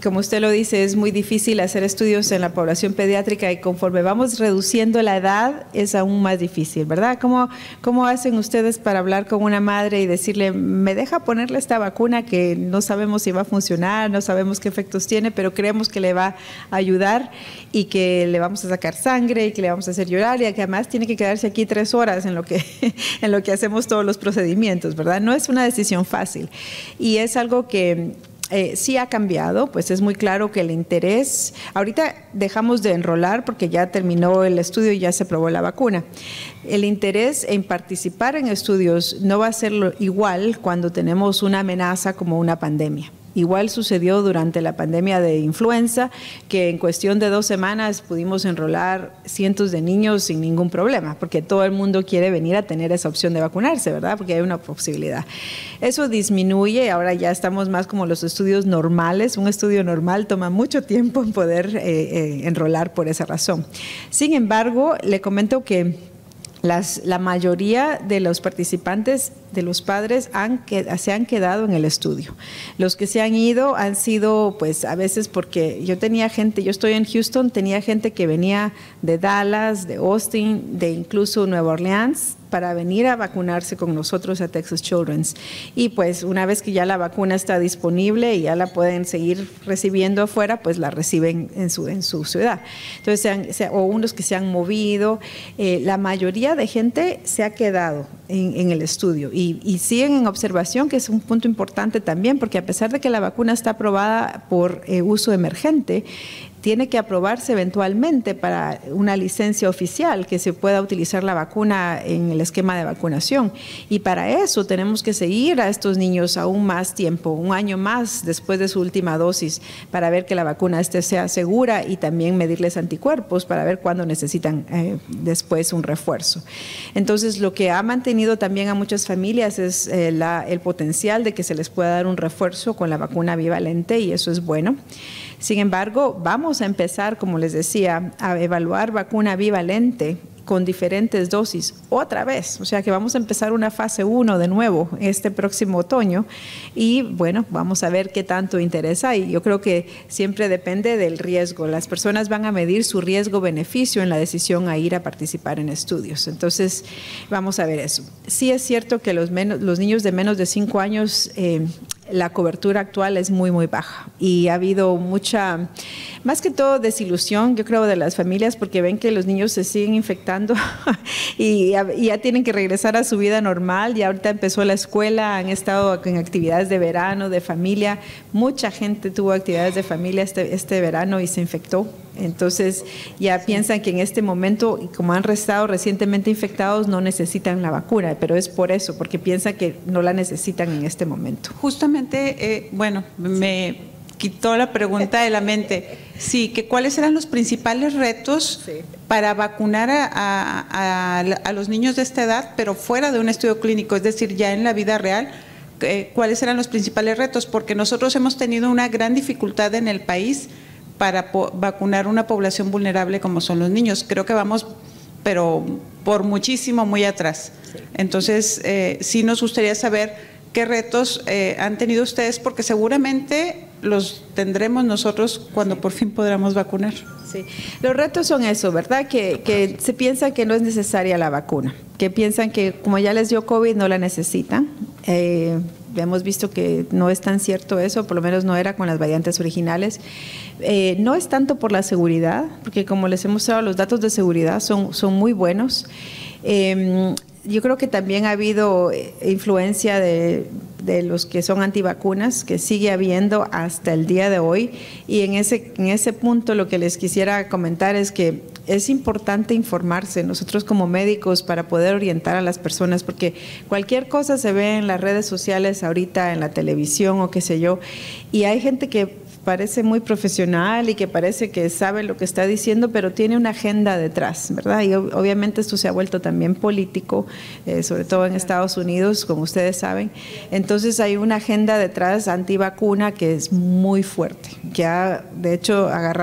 Speaker 2: como usted lo dice, es muy difícil hacer estudios en la población pediátrica y conforme vamos reduciendo la edad es aún más difícil, ¿verdad? ¿Cómo hacen ustedes para hablar con una madre y decirle, me deja ponerle esta vacuna que no sabemos si va a funcionar, no sabemos qué efectos tiene, pero creemos que le va a ayudar y que le vamos a sacar sangre y que le vamos a hacer llorar y que además tiene que quedarse aquí 3 horas en lo que hacemos todos los procedimientos, ¿verdad? No es una decisión fácil y es algo que sí ha cambiado, pues es muy claro que el interés, ahorita dejamos de enrolar porque ya terminó el estudio y ya se probó la vacuna. El interés en participar en estudios no va a ser igual cuando tenemos una amenaza como una pandemia. Igual sucedió durante la pandemia de influenza, que en cuestión de 2 semanas pudimos enrolar cientos de niños sin ningún problema, porque todo el mundo quiere venir a tener esa opción de vacunarse, ¿verdad? Porque hay una posibilidad. Eso disminuye, ahora ya estamos más como los estudios normales. Un estudio normal toma mucho tiempo en poder enrolar por esa razón. Sin embargo, le comento que la mayoría de los participantes, de los padres, se han quedado en el estudio. Los que se han ido han sido, pues a veces porque yo estoy en Houston, tenía gente que venía de Dallas, de Austin, de incluso Nueva Orleans, para venir a vacunarse con nosotros a Texas Children's. Y pues una vez que ya la vacuna está disponible y ya la pueden seguir recibiendo afuera, pues la reciben en su ciudad. Entonces, o unos que se han movido, la mayoría de gente se ha quedado en el estudio y siguen en observación, que es un punto importante también, porque a pesar de que la vacuna está aprobada por uso emergente, tiene que aprobarse eventualmente para una licencia oficial que se pueda utilizar la vacuna en el esquema de vacunación. Y para eso tenemos que seguir a estos niños aún más tiempo, 1 año más después de su última dosis, para ver que la vacuna sea segura y también medirles anticuerpos para ver cuándo necesitan después un refuerzo. Entonces, lo que ha mantenido también a muchas familias es el potencial de que se les pueda dar un refuerzo con la vacuna bivalente, y eso es bueno. Sin embargo, vamos a empezar, como les decía, a evaluar vacuna bivalente con diferentes dosis otra vez, o sea que vamos a empezar una fase 1 de nuevo este próximo otoño y bueno, vamos a ver qué tanto interesa, y yo creo que siempre depende del riesgo. Las personas van a medir su riesgo-beneficio en la decisión a ir a participar en estudios, entonces vamos a ver eso. Sí es cierto que los niños de menos de 5 años, la cobertura actual es muy, muy baja y ha habido mucha, más que todo desilusión, yo creo, de las familias porque ven que los niños se siguen infectando y ya tienen que regresar a su vida normal. Y ahorita empezó la escuela, han estado en actividades de verano, de familia. Mucha gente tuvo actividades de familia este verano y se infectó. Entonces ya piensan que en este momento, y como han estado recientemente infectados, no necesitan la vacuna, pero es por eso, porque piensan que no la necesitan en este momento.
Speaker 3: Justamente, bueno, me quitó la pregunta de la mente. Sí, que cuáles eran los principales retos para vacunar a los niños de esta edad, pero fuera de un estudio clínico, es decir, ya en la vida real. ¿Cuáles eran los principales retos? Porque nosotros hemos tenido una gran dificultad en el país para vacunar una población vulnerable como son los niños. Creo que vamos, pero por muchísimo, muy atrás. Sí. Entonces, sí nos gustaría saber qué retos han tenido ustedes, porque seguramente los tendremos nosotros cuando por fin podamos vacunar.
Speaker 2: Sí, los retos son eso, ¿verdad? Que se piensa que no es necesaria la vacuna, que piensan que como ya les dio COVID no la necesitan. Hemos visto que no es tan cierto eso, por lo menos no era con las variantes originales. No es tanto por la seguridad, porque como les hemos mostrado, los datos de seguridad son muy buenos. Yo creo que también ha habido influencia de los que son antivacunas, que sigue habiendo hasta el día de hoy, y en ese punto lo que les quisiera comentar es que es importante informarse nosotros como médicos para poder orientar a las personas, porque cualquier cosa se ve en las redes sociales ahorita, en la televisión o qué sé yo, y hay gente que parece muy profesional y que parece que sabe lo que está diciendo, pero tiene una agenda detrás, ¿verdad? Y obviamente esto se ha vuelto también político, sobre todo en Estados Unidos, como ustedes saben. Entonces hay una agenda detrás antivacuna que es muy fuerte, que ha de hecho ha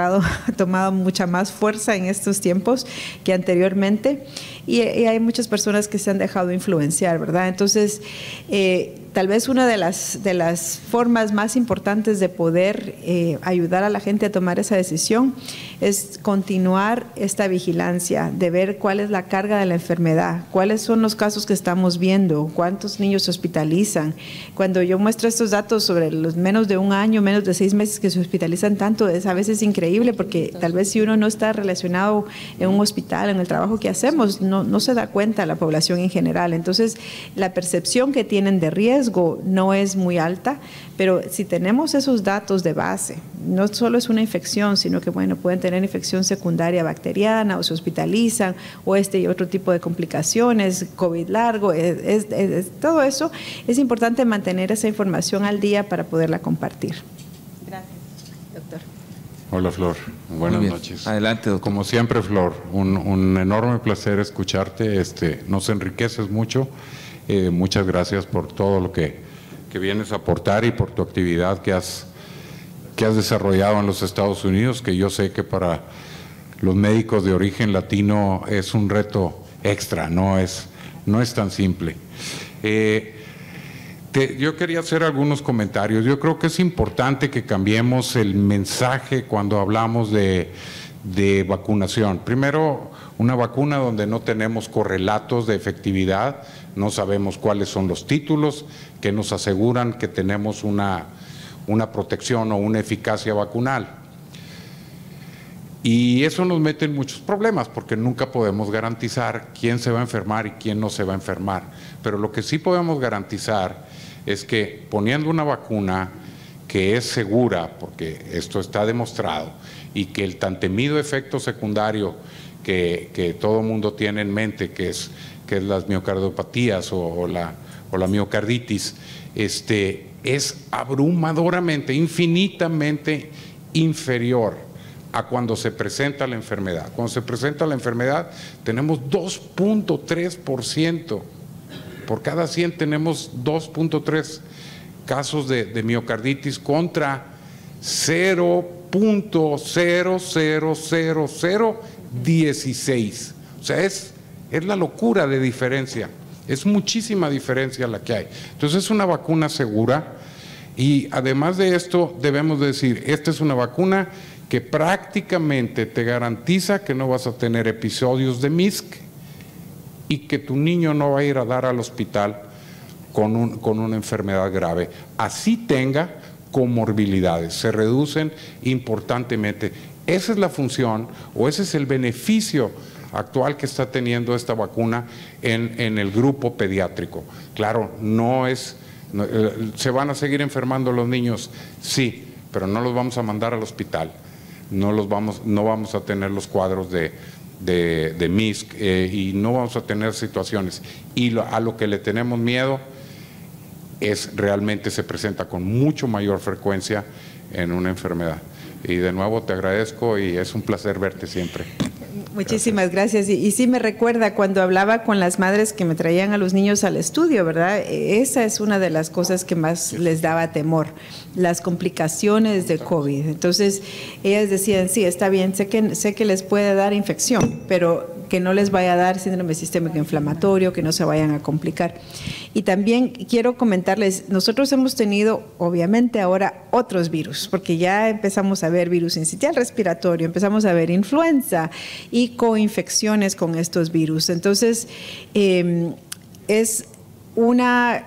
Speaker 2: tomado mucha más fuerza en estos tiempos que anteriormente, y hay muchas personas que se han dejado influenciar, ¿verdad? Entonces, tal vez una de las formas más importantes de poder ayudar a la gente a tomar esa decisión es continuar esta vigilancia, de ver cuál es la carga de la enfermedad, cuáles son los casos que estamos viendo, cuántos niños se hospitalizan. Cuando yo muestro estos datos sobre los menos de un año, menos de 6 meses que se hospitalizan tanto, es a veces increíble, porque tal vez si uno no está relacionado en un hospital, en el trabajo que hacemos, no se da cuenta la población en general. Entonces, la percepción que tienen de riesgo no es muy alta, pero si tenemos esos datos de base, no solo es una infección, sino que bueno, pueden tener infección secundaria bacteriana o se hospitalizan o este y otro tipo de complicaciones, COVID largo, todo eso es importante mantener esa información al día para poderla compartir. Gracias, doctor.
Speaker 4: Hola, Flor. Buenas noches.
Speaker 1: Adelante, doctor.
Speaker 4: Como siempre, Flor, un enorme placer escucharte. Nos enriqueces mucho. Muchas gracias por todo lo que vienes a aportar y por tu actividad que has desarrollado en los Estados Unidos, que yo sé que para los médicos de origen latino es un reto extra, no es tan simple. Yo quería hacer algunos comentarios. Yo creo que es importante que cambiemos el mensaje cuando hablamos de vacunación. Primero, una vacuna donde no tenemos correlatos de efectividad, no sabemos cuáles son los títulos que nos aseguran que tenemos una protección o una eficacia vacunal. Y eso nos mete en muchos problemas porque nunca podemos garantizar quién se va a enfermar y quién no se va a enfermar. Pero lo que sí podemos garantizar es que poniendo una vacuna que es segura, porque esto está demostrado, y que el tan temido efecto secundario que todo mundo tiene en mente, que es las miocardiopatías o la miocarditis, es abrumadoramente, infinitamente inferior a cuando se presenta la enfermedad. Cuando se presenta la enfermedad tenemos 2.3%, por cada 100 tenemos 2.3 casos de miocarditis contra 0.00016. O sea, es la locura de diferencia, es muchísima diferencia la que hay. Entonces es una vacuna segura y además de esto debemos decir, esta es una vacuna que prácticamente te garantiza que no vas a tener episodios de MISC y que tu niño no va a ir a dar al hospital con una enfermedad grave, así tenga comorbilidades, se reducen importantemente. Esa es la función o ese es el beneficio actual que está teniendo esta vacuna en el grupo pediátrico. Claro, se van a seguir enfermando los niños, sí, pero no los vamos a mandar al hospital, no vamos a tener los cuadros de MISC y no vamos a tener situaciones. Y a lo que le tenemos miedo realmente se presenta con mucho mayor frecuencia en una enfermedad. Y de nuevo te agradezco y es un placer verte siempre.
Speaker 2: Muchísimas gracias. Y sí me recuerda cuando hablaba con las madres que me traían a los niños al estudio, ¿verdad? Esa es una de las cosas que más les daba temor, las complicaciones de COVID. Entonces, ellas decían, sí, está bien, sé que les puede dar infección, pero que no les vaya a dar síndrome sistémico inflamatorio, que no se vayan a complicar. Y también quiero comentarles, nosotros hemos tenido, obviamente ahora, otros virus, porque ya empezamos a ver virus sincitial respiratorio, empezamos a ver influenza y coinfecciones con estos virus. Entonces, es una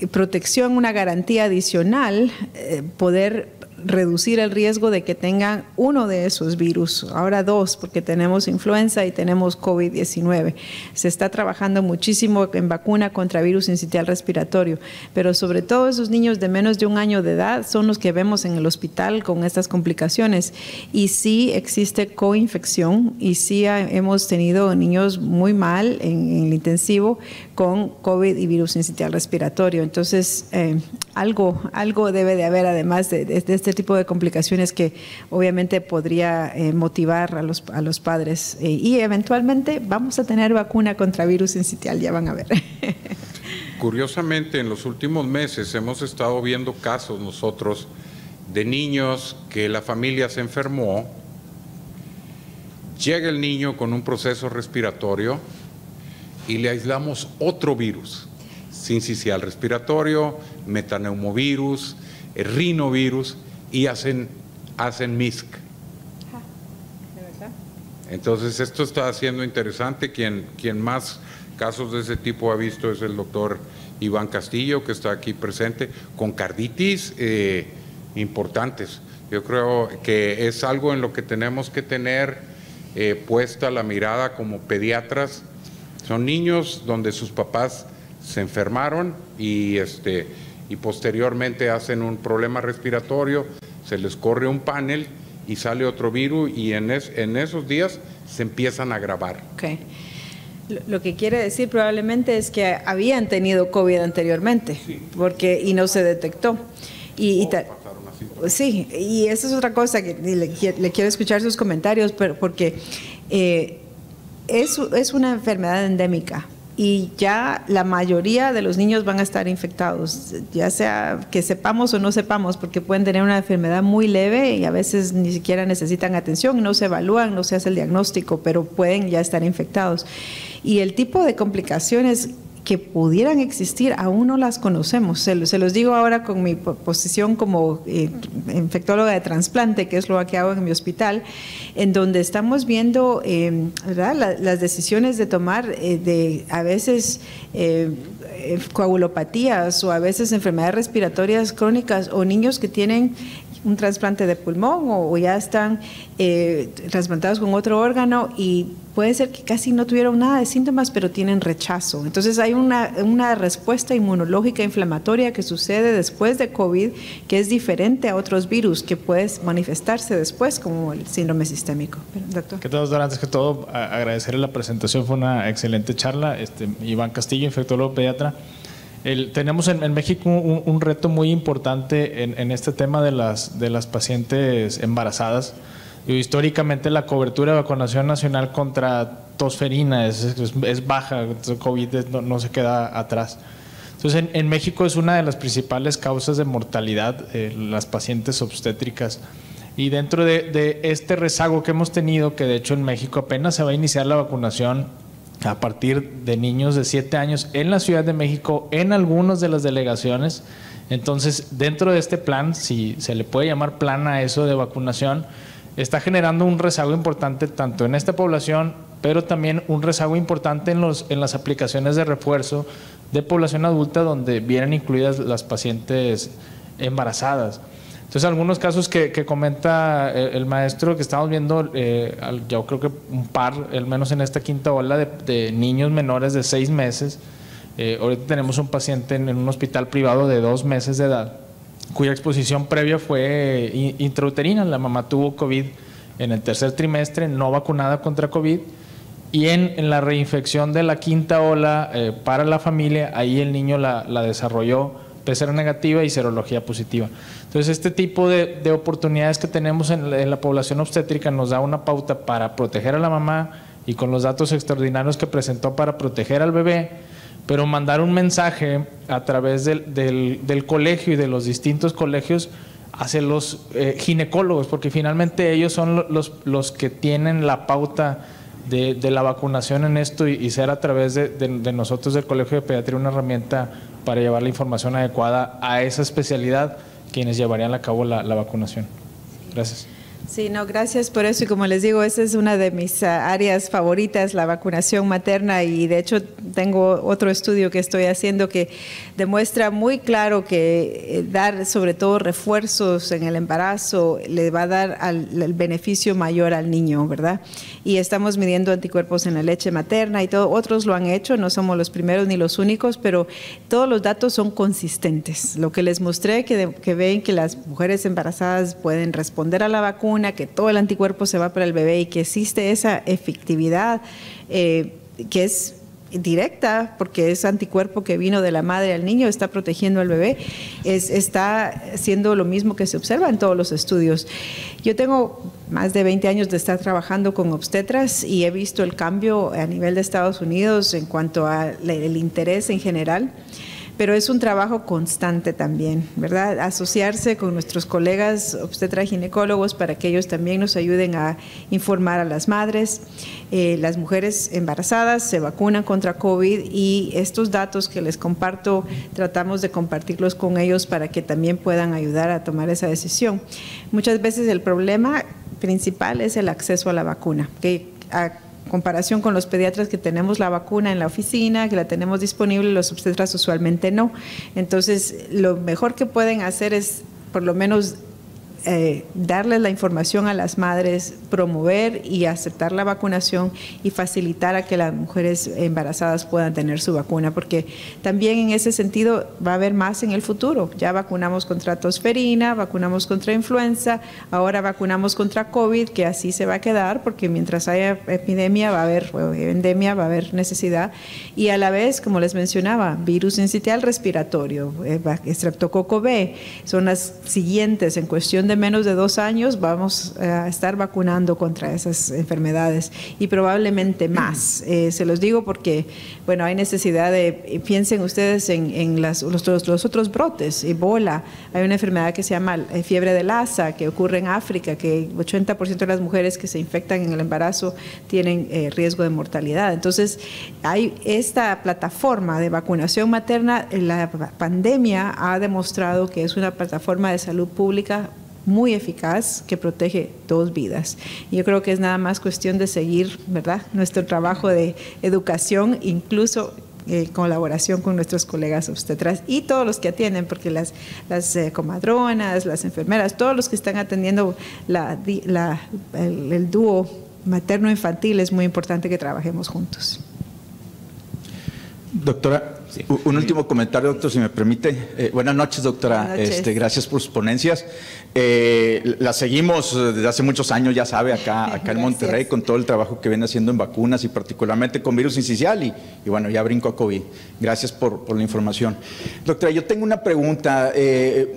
Speaker 2: protección, una garantía adicional, poder reducir el riesgo de que tengan uno de esos virus, ahora 2, porque tenemos influenza y tenemos COVID-19. Se está trabajando muchísimo en vacuna contra virus sincitial respiratorio, pero sobre todo esos niños de menos de 1 año de edad son los que vemos en el hospital con estas complicaciones. Y sí existe coinfección y sí hemos tenido niños muy mal en el intensivo con COVID y virus sincitial respiratorio. Entonces, algo debe de haber además de este ese tipo de complicaciones que obviamente podría motivar a los padres. Y eventualmente vamos a tener vacuna contra virus sincitial, ya van a ver.
Speaker 4: Curiosamente, en los últimos meses hemos estado viendo casos nosotros de niños que la familia se enfermó, llega el niño con un proceso respiratorio y le aislamos otro virus, sincicial respiratorio, metaneumovirus, rinovirus, y hacen MISC.
Speaker 2: ¿De verdad?
Speaker 4: Entonces esto está siendo interesante. Quien más casos de ese tipo ha visto es el doctor Iván Castillo, que está aquí presente, con carditis importantes. Yo creo que es algo en lo que tenemos que tener puesta la mirada como pediatras. Son niños donde sus papás se enfermaron y posteriormente hacen un problema respiratorio, se les corre un panel y sale otro virus, y en esos días se empiezan a agravar.
Speaker 2: Okay. Lo que quiere decir probablemente es que habían tenido COVID anteriormente, sí, y no se detectó. Sí, y esa es otra cosa que le quiero escuchar sus comentarios, porque es una enfermedad endémica y ya la mayoría de los niños van a estar infectados, ya sea que sepamos o no sepamos, porque pueden tener una enfermedad muy leve y a veces ni siquiera necesitan atención, no se evalúan, no se hace el diagnóstico, pero pueden ya estar infectados. Y el tipo de complicaciones que pudieran existir aún no las conocemos. Se los digo ahora con mi posición como infectóloga de trasplante, que es lo que hago en mi hospital, en donde estamos viendo ¿verdad? Las decisiones de tomar a veces coagulopatías o a veces enfermedades respiratorias crónicas o niños que tienen un trasplante de pulmón o ya están trasplantados con otro órgano y puede ser que casi no tuvieron nada de síntomas, pero tienen rechazo. Entonces hay una respuesta inmunológica inflamatoria que sucede después de COVID, que es diferente a otros virus, que puede manifestarse después como el síndrome sistémico. Doctor.
Speaker 5: ¿Qué tal, doctor? Antes que todo, agradecerle la presentación, fue una excelente charla. Iván Castillo, infectólogo pediatra. Tenemos en México un reto muy importante en este tema de las pacientes embarazadas. Históricamente la cobertura de vacunación nacional contra tosferina es baja, COVID no se queda atrás. Entonces en México es una de las principales causas de mortalidad las pacientes obstétricas. Y dentro de este rezago que hemos tenido, que de hecho en México apenas se va a iniciar la vacunación a partir de niños de 7 años en la Ciudad de México, en algunas de las delegaciones. Entonces, dentro de este plan, si se le puede llamar plan a eso de vacunación, está generando un rezago importante tanto en esta población, pero también un rezago importante en las aplicaciones de refuerzo de población adulta, donde vienen incluidas las pacientes embarazadas. Entonces, algunos casos que comenta el maestro que estamos viendo, yo creo que un par, al menos en esta quinta ola, de niños menores de 6 meses. Ahorita tenemos un paciente en un hospital privado de 2 meses de edad, cuya exposición previa fue intrauterina. La mamá tuvo COVID en el 3er trimestre, no vacunada contra COVID, y en la reinfección de la quinta ola para la familia, ahí el niño la desarrolló PCR negativa y serología positiva. Entonces, este tipo de oportunidades que tenemos en la población obstétrica nos da una pauta para proteger a la mamá y con los datos extraordinarios que presentó para proteger al bebé, pero mandar un mensaje a través del colegio y de los distintos colegios hacia los ginecólogos, porque finalmente ellos son los que tienen la pauta de la vacunación en esto y ser a través de nosotros del Colegio de Pediatría una herramienta para llevar la información adecuada a esa especialidad, quienes llevarían a cabo la vacunación. Gracias.
Speaker 2: Sí, no, gracias por eso, y como les digo, esa es una de mis áreas favoritas, la vacunación materna, y de hecho tengo otro estudio que estoy haciendo que demuestra muy claro que dar sobre todo refuerzos en el embarazo le va a dar el beneficio mayor al niño, ¿verdad? Y estamos midiendo anticuerpos en la leche materna y todo, otros lo han hecho, no somos los primeros ni los únicos, pero todos los datos son consistentes. Lo que les mostré, que ven que las mujeres embarazadas pueden responder a la vacuna, que todo el anticuerpo se va para el bebé y que existe esa efectividad que es directa, porque es anticuerpo que vino de la madre al niño, está protegiendo al bebé, está haciendo lo mismo que se observa en todos los estudios. Yo tengo más de 20 años de estar trabajando con obstetras y he visto el cambio a nivel de Estados Unidos en cuanto al interés en general. Pero es un trabajo constante también, ¿verdad? Asociarse con nuestros colegas obstetras ginecólogos para que ellos también nos ayuden a informar a las madres. Las mujeres embarazadas se vacunan contra COVID y estos datos que les comparto, tratamos de compartirlos con ellos para que también puedan ayudar a tomar esa decisión. Muchas veces el problema principal es el acceso a la vacuna, que comparación con los pediatras que tenemos la vacuna en la oficina, que la tenemos disponible, los obstetras usualmente no. Entonces, lo mejor que pueden hacer es, por lo menos, darles la información a las madres, promover y aceptar la vacunación y facilitar a que las mujeres embarazadas puedan tener su vacuna, porque también en ese sentido va a haber más en el futuro. Ya vacunamos contra tosferina, vacunamos contra influenza, ahora vacunamos contra COVID, que así se va a quedar, porque mientras haya epidemia va a haber, o endemia, va a haber necesidad, y a la vez, como les mencionaba, virus sincitial respiratorio, estreptococo B, son las siguientes en cuestión de menos de 2 años vamos a estar vacunando contra esas enfermedades y probablemente más. Se los digo porque, bueno, hay necesidad de, piensen ustedes en los otros brotes, Ebola, hay una enfermedad que se llama fiebre de Lassa, que ocurre en África, que 80% de las mujeres que se infectan en el embarazo tienen riesgo de mortalidad. Entonces, hay esta plataforma de vacunación materna, la pandemia ha demostrado que es una plataforma de salud pública muy eficaz que protege 2 vidas. Y yo creo que es nada más cuestión de seguir, ¿verdad?, nuestro trabajo de educación, incluso colaboración con nuestros colegas obstetras y todos los que atienden, porque las comadronas, las enfermeras, todos los que están atendiendo el dúo materno-infantil, es muy importante que trabajemos juntos.
Speaker 6: Doctora, sí. Un último comentario, doctor, si me permite. Buenas noches, doctora.
Speaker 2: Buenas noches.
Speaker 6: Gracias por sus ponencias. La seguimos desde hace muchos años, ya sabe, acá en Monterrey, con todo el trabajo que viene haciendo en vacunas y particularmente con virus incisional y bueno, ya brinco a COVID. Gracias por la información. Doctora, yo tengo una pregunta,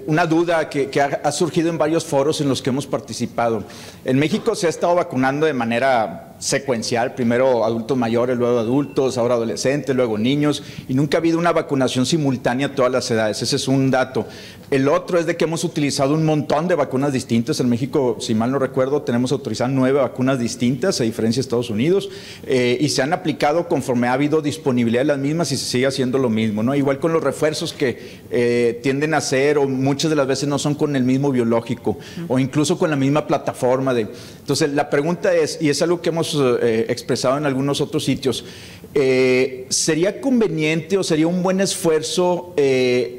Speaker 6: una duda que ha surgido en varios foros en los que hemos participado. En México se ha estado vacunando de manera secuencial, primero adultos mayores, luego adultos, ahora adolescentes, luego niños, y nunca ha habido una vacunación simultánea a todas las edades. Ese es un dato. El otro es de que hemos utilizado un montón de vacunas distintas. En México, si mal no recuerdo, tenemos autorizadas 9 vacunas distintas, a diferencia de Estados Unidos, y se han aplicado conforme ha habido disponibilidad de las mismas y se sigue haciendo lo mismo, ¿no? Igual con los refuerzos que tienden a ser, o muchas de las veces no son con el mismo biológico, o incluso con la misma plataforma. Entonces, la pregunta es, y es algo que hemos expresado en algunos otros sitios, ¿sería conveniente o sería un buen esfuerzo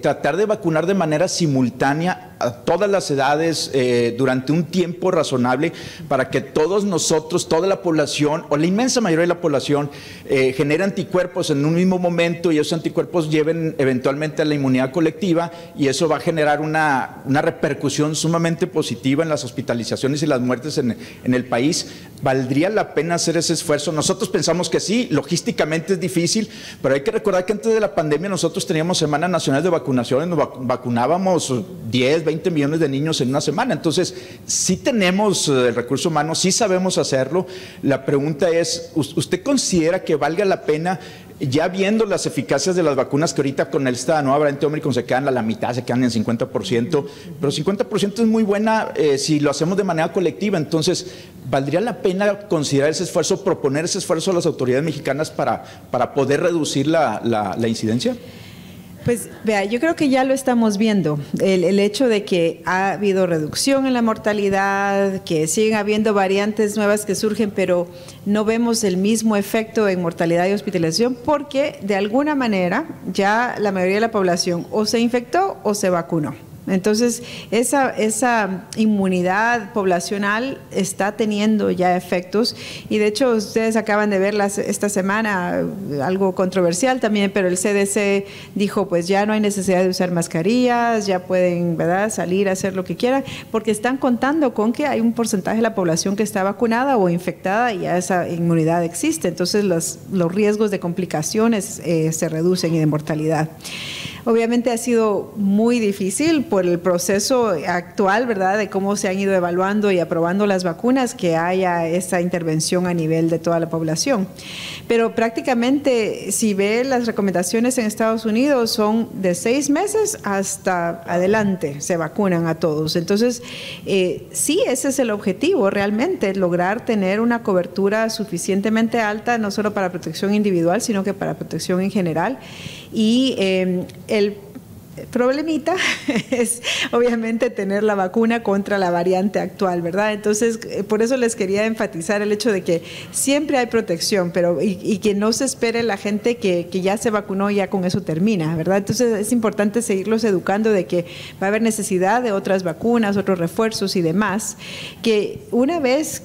Speaker 6: tratar de vacunar de manera simultánea a todas las edades durante un tiempo razonable para que todos nosotros, toda la población o la inmensa mayoría de la población genere anticuerpos en un mismo momento y esos anticuerpos lleven eventualmente a la inmunidad colectiva y eso va a generar una repercusión sumamente positiva en las hospitalizaciones y las muertes en el país? ¿Valdría la pena hacer ese esfuerzo? Nosotros pensamos que sí, logísticamente es difícil, pero hay que recordar que antes de la pandemia nosotros teníamos semanas nacionales de vacunación, nos vacunábamos 10, 20 millones de niños en una semana. Entonces, sí tenemos el recurso humano, sí sabemos hacerlo. La pregunta es, ¿usted considera que valga la pena, ya viendo las eficacias de las vacunas que ahorita con esta nueva variante Omicron se quedan a la mitad, se quedan en 50%, pero 50% es muy buena si lo hacemos de manera colectiva? Entonces, ¿valdría la pena considerar ese esfuerzo, proponer ese esfuerzo a las autoridades mexicanas para poder reducir la incidencia?
Speaker 2: Pues vea, yo creo que ya lo estamos viendo, el hecho de que ha habido reducción en la mortalidad, que siguen habiendo variantes nuevas que surgen, pero no vemos el mismo efecto en mortalidad y hospitalización porque de alguna manera ya la mayoría de la población o se infectó o se vacunó. Entonces, esa inmunidad poblacional está teniendo ya efectos, y de hecho ustedes acaban de ver esta semana algo controversial también, pero el CDC dijo pues ya no hay necesidad de usar mascarillas, ya pueden, ¿verdad?, salir a hacer lo que quieran, porque están contando con que hay un porcentaje de la población que está vacunada o infectada y ya esa inmunidad existe. Entonces los riesgos de complicaciones se reducen y de mortalidad. Obviamente ha sido muy difícil por el proceso actual, ¿verdad?, de cómo se han ido evaluando y aprobando las vacunas, que haya esa intervención a nivel de toda la población. Pero prácticamente, si ve las recomendaciones en Estados Unidos, son de 6 meses hasta adelante, se vacunan a todos. Entonces, sí, ese es el objetivo realmente, lograr tener una cobertura suficientemente alta, no solo para protección individual, sino que para protección en general. Y el problemita es obviamente tener la vacuna contra la variante actual, ¿verdad? Entonces, por eso les quería enfatizar el hecho de que siempre hay protección, pero y que no se espere la gente que ya se vacunó, ya con eso termina, ¿verdad? Entonces, es importante seguirlos educando de que va a haber necesidad de otras vacunas, otros refuerzos y demás, que una vez,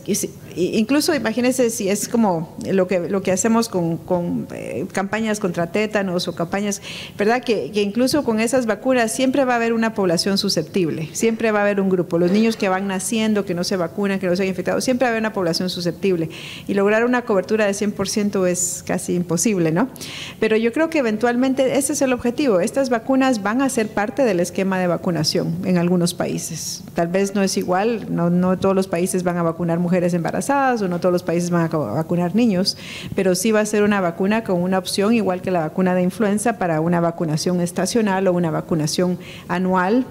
Speaker 2: incluso imagínense si es como lo que hacemos con campañas contra tétanos o campañas, ¿verdad?, que incluso con esas vacunas siempre va a haber una población susceptible, siempre va a haber un grupo, los niños que van naciendo, que no se vacunan, que no se han infectado, siempre va a haber una población susceptible, y lograr una cobertura de 100% es casi imposible, ¿no? Pero yo creo que eventualmente ese es el objetivo. Estas vacunas van a ser parte del esquema de vacunación en algunos países. Tal vez no es igual, no todos los países van a vacunar mujeres embarazadas, o no todos los países van a vacunar niños, pero sí va a ser una vacuna con una opción, igual que la vacuna de influenza, para una vacunación estacional o una vacunación anual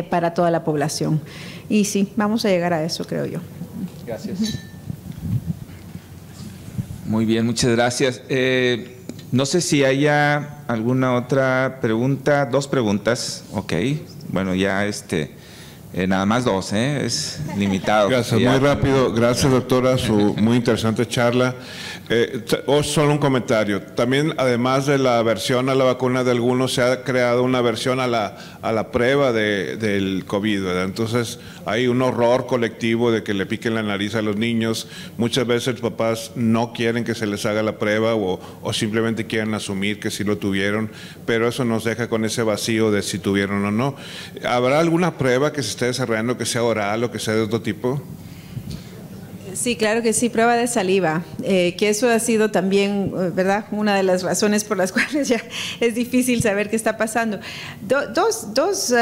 Speaker 2: para toda la población. Y sí, vamos a llegar a eso, creo yo.
Speaker 1: Gracias. Muy bien, muchas gracias. No sé si haya alguna otra pregunta. 2 preguntas, ok. Bueno, ya nada más 2, es limitado.
Speaker 7: Gracias, muy rápido. Gracias, doctora, su muy interesante charla. Solo un comentario. También, además de la aversión a la vacuna de algunos, se ha creado una aversión a la prueba del COVID, ¿verdad? Entonces, hay un horror colectivo de que le piquen la nariz a los niños. Muchas veces los papás no quieren que se les haga la prueba o simplemente quieren asumir que sí lo tuvieron, pero eso nos deja con ese vacío de si tuvieron o no. ¿Habrá alguna prueba que se esté desarrollando, que sea oral o que sea de otro tipo?
Speaker 2: Sí, claro que sí, prueba de saliva, que eso ha sido también, ¿verdad?, una de las razones por las cuales ya es difícil saber qué está pasando. Dos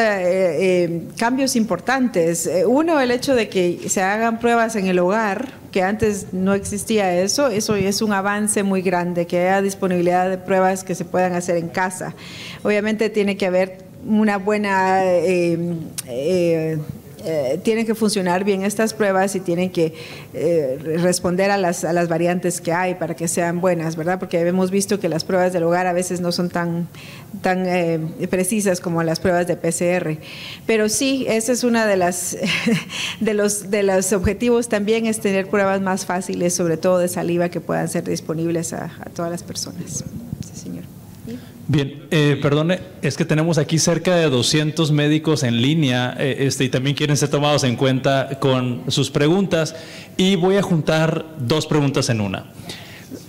Speaker 2: cambios importantes. Uno, el hecho de que se hagan pruebas en el hogar, que antes no existía eso es un avance muy grande, que haya disponibilidad de pruebas que se puedan hacer en casa. Obviamente tiene que haber una buena... tienen que funcionar bien estas pruebas y tienen que responder a las variantes que hay para que sean buenas, ¿verdad? Porque hemos visto que las pruebas del hogar a veces no son tan precisas como las pruebas de PCR. Pero sí, esa es una de las de los objetivos también, es tener pruebas más fáciles, sobre todo de saliva, que puedan ser disponibles a todas las personas. Sí, señor.
Speaker 8: Bien, perdone, es que tenemos aquí cerca de 200 médicos en línea y también quieren ser tomados en cuenta con sus preguntas, y voy a juntar 2 preguntas en una.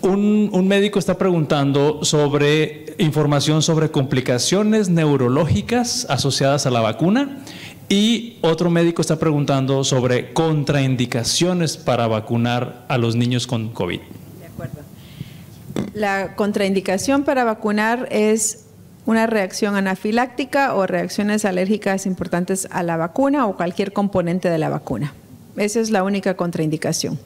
Speaker 8: Un médico está preguntando sobre información sobre complicaciones neurológicas asociadas a la vacuna, y otro médico está preguntando sobre contraindicaciones para vacunar a los niños con COVID.
Speaker 2: De acuerdo. La contraindicación para vacunar es una reacción anafiláctica o reacciones alérgicas importantes a la vacuna o cualquier componente de la vacuna. Esa es la única contraindicación.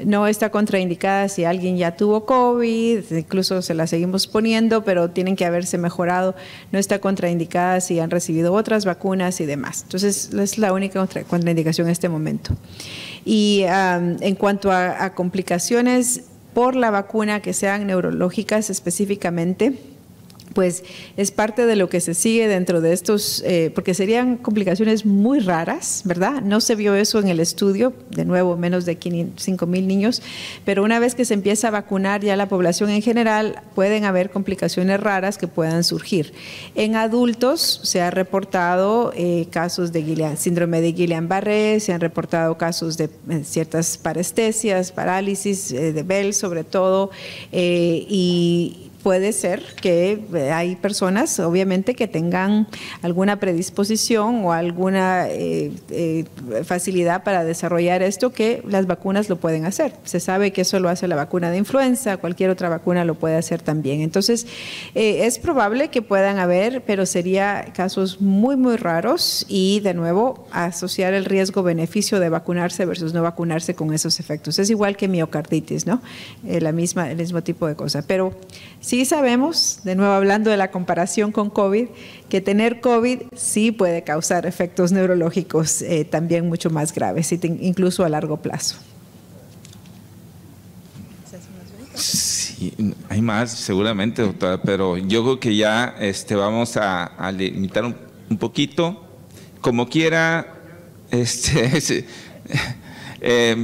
Speaker 2: No está contraindicada si alguien ya tuvo COVID, incluso se la seguimos poniendo, pero tienen que haberse mejorado. No está contraindicada si han recibido otras vacunas y demás. Entonces, es la única contraindicación en este momento. Y en cuanto a complicaciones por la vacuna que sean neurológicas específicamente, pues es parte de lo que se sigue dentro de estos, porque serían complicaciones muy raras, ¿verdad? No se vio eso en el estudio, de nuevo, menos de 5,000 niños, pero una vez que se empieza a vacunar ya la población en general, pueden haber complicaciones raras que puedan surgir. En adultos se ha reportado casos de síndrome de Guillain-Barré, se han reportado casos de ciertas parestesias, parálisis de Bell sobre todo, y puede ser que hay personas, obviamente, que tengan alguna predisposición o alguna facilidad para desarrollar esto, que las vacunas lo pueden hacer. Se sabe que eso lo hace la vacuna de influenza, cualquier otra vacuna lo puede hacer también. Entonces, es probable que puedan haber, pero sería casos muy, muy raros y, de nuevo, asociar el riesgo-beneficio de vacunarse versus no vacunarse con esos efectos. Es igual que miocarditis, ¿no? El mismo tipo de cosa. Pero sí sabemos, de nuevo hablando de la comparación con COVID, que tener COVID sí puede causar efectos neurológicos también mucho más graves, incluso a largo plazo.
Speaker 1: Sí, hay más seguramente, doctora, pero yo creo que ya vamos a limitar un poquito. Como quiera, va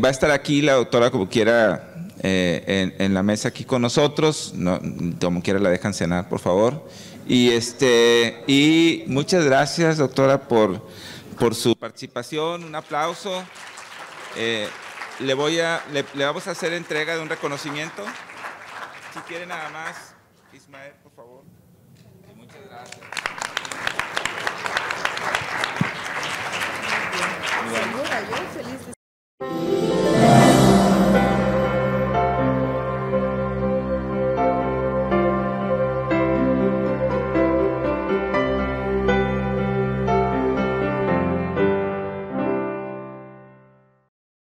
Speaker 1: a estar aquí la doctora como quiera en la mesa aquí con nosotros, no, como quiera la dejan cenar, por favor. Y muchas gracias, doctora, por su participación. Un aplauso. Le vamos a hacer entrega de un reconocimiento. Si quiere nada más, Ismael, por favor. Y muchas gracias.
Speaker 2: Segura, yo feliz de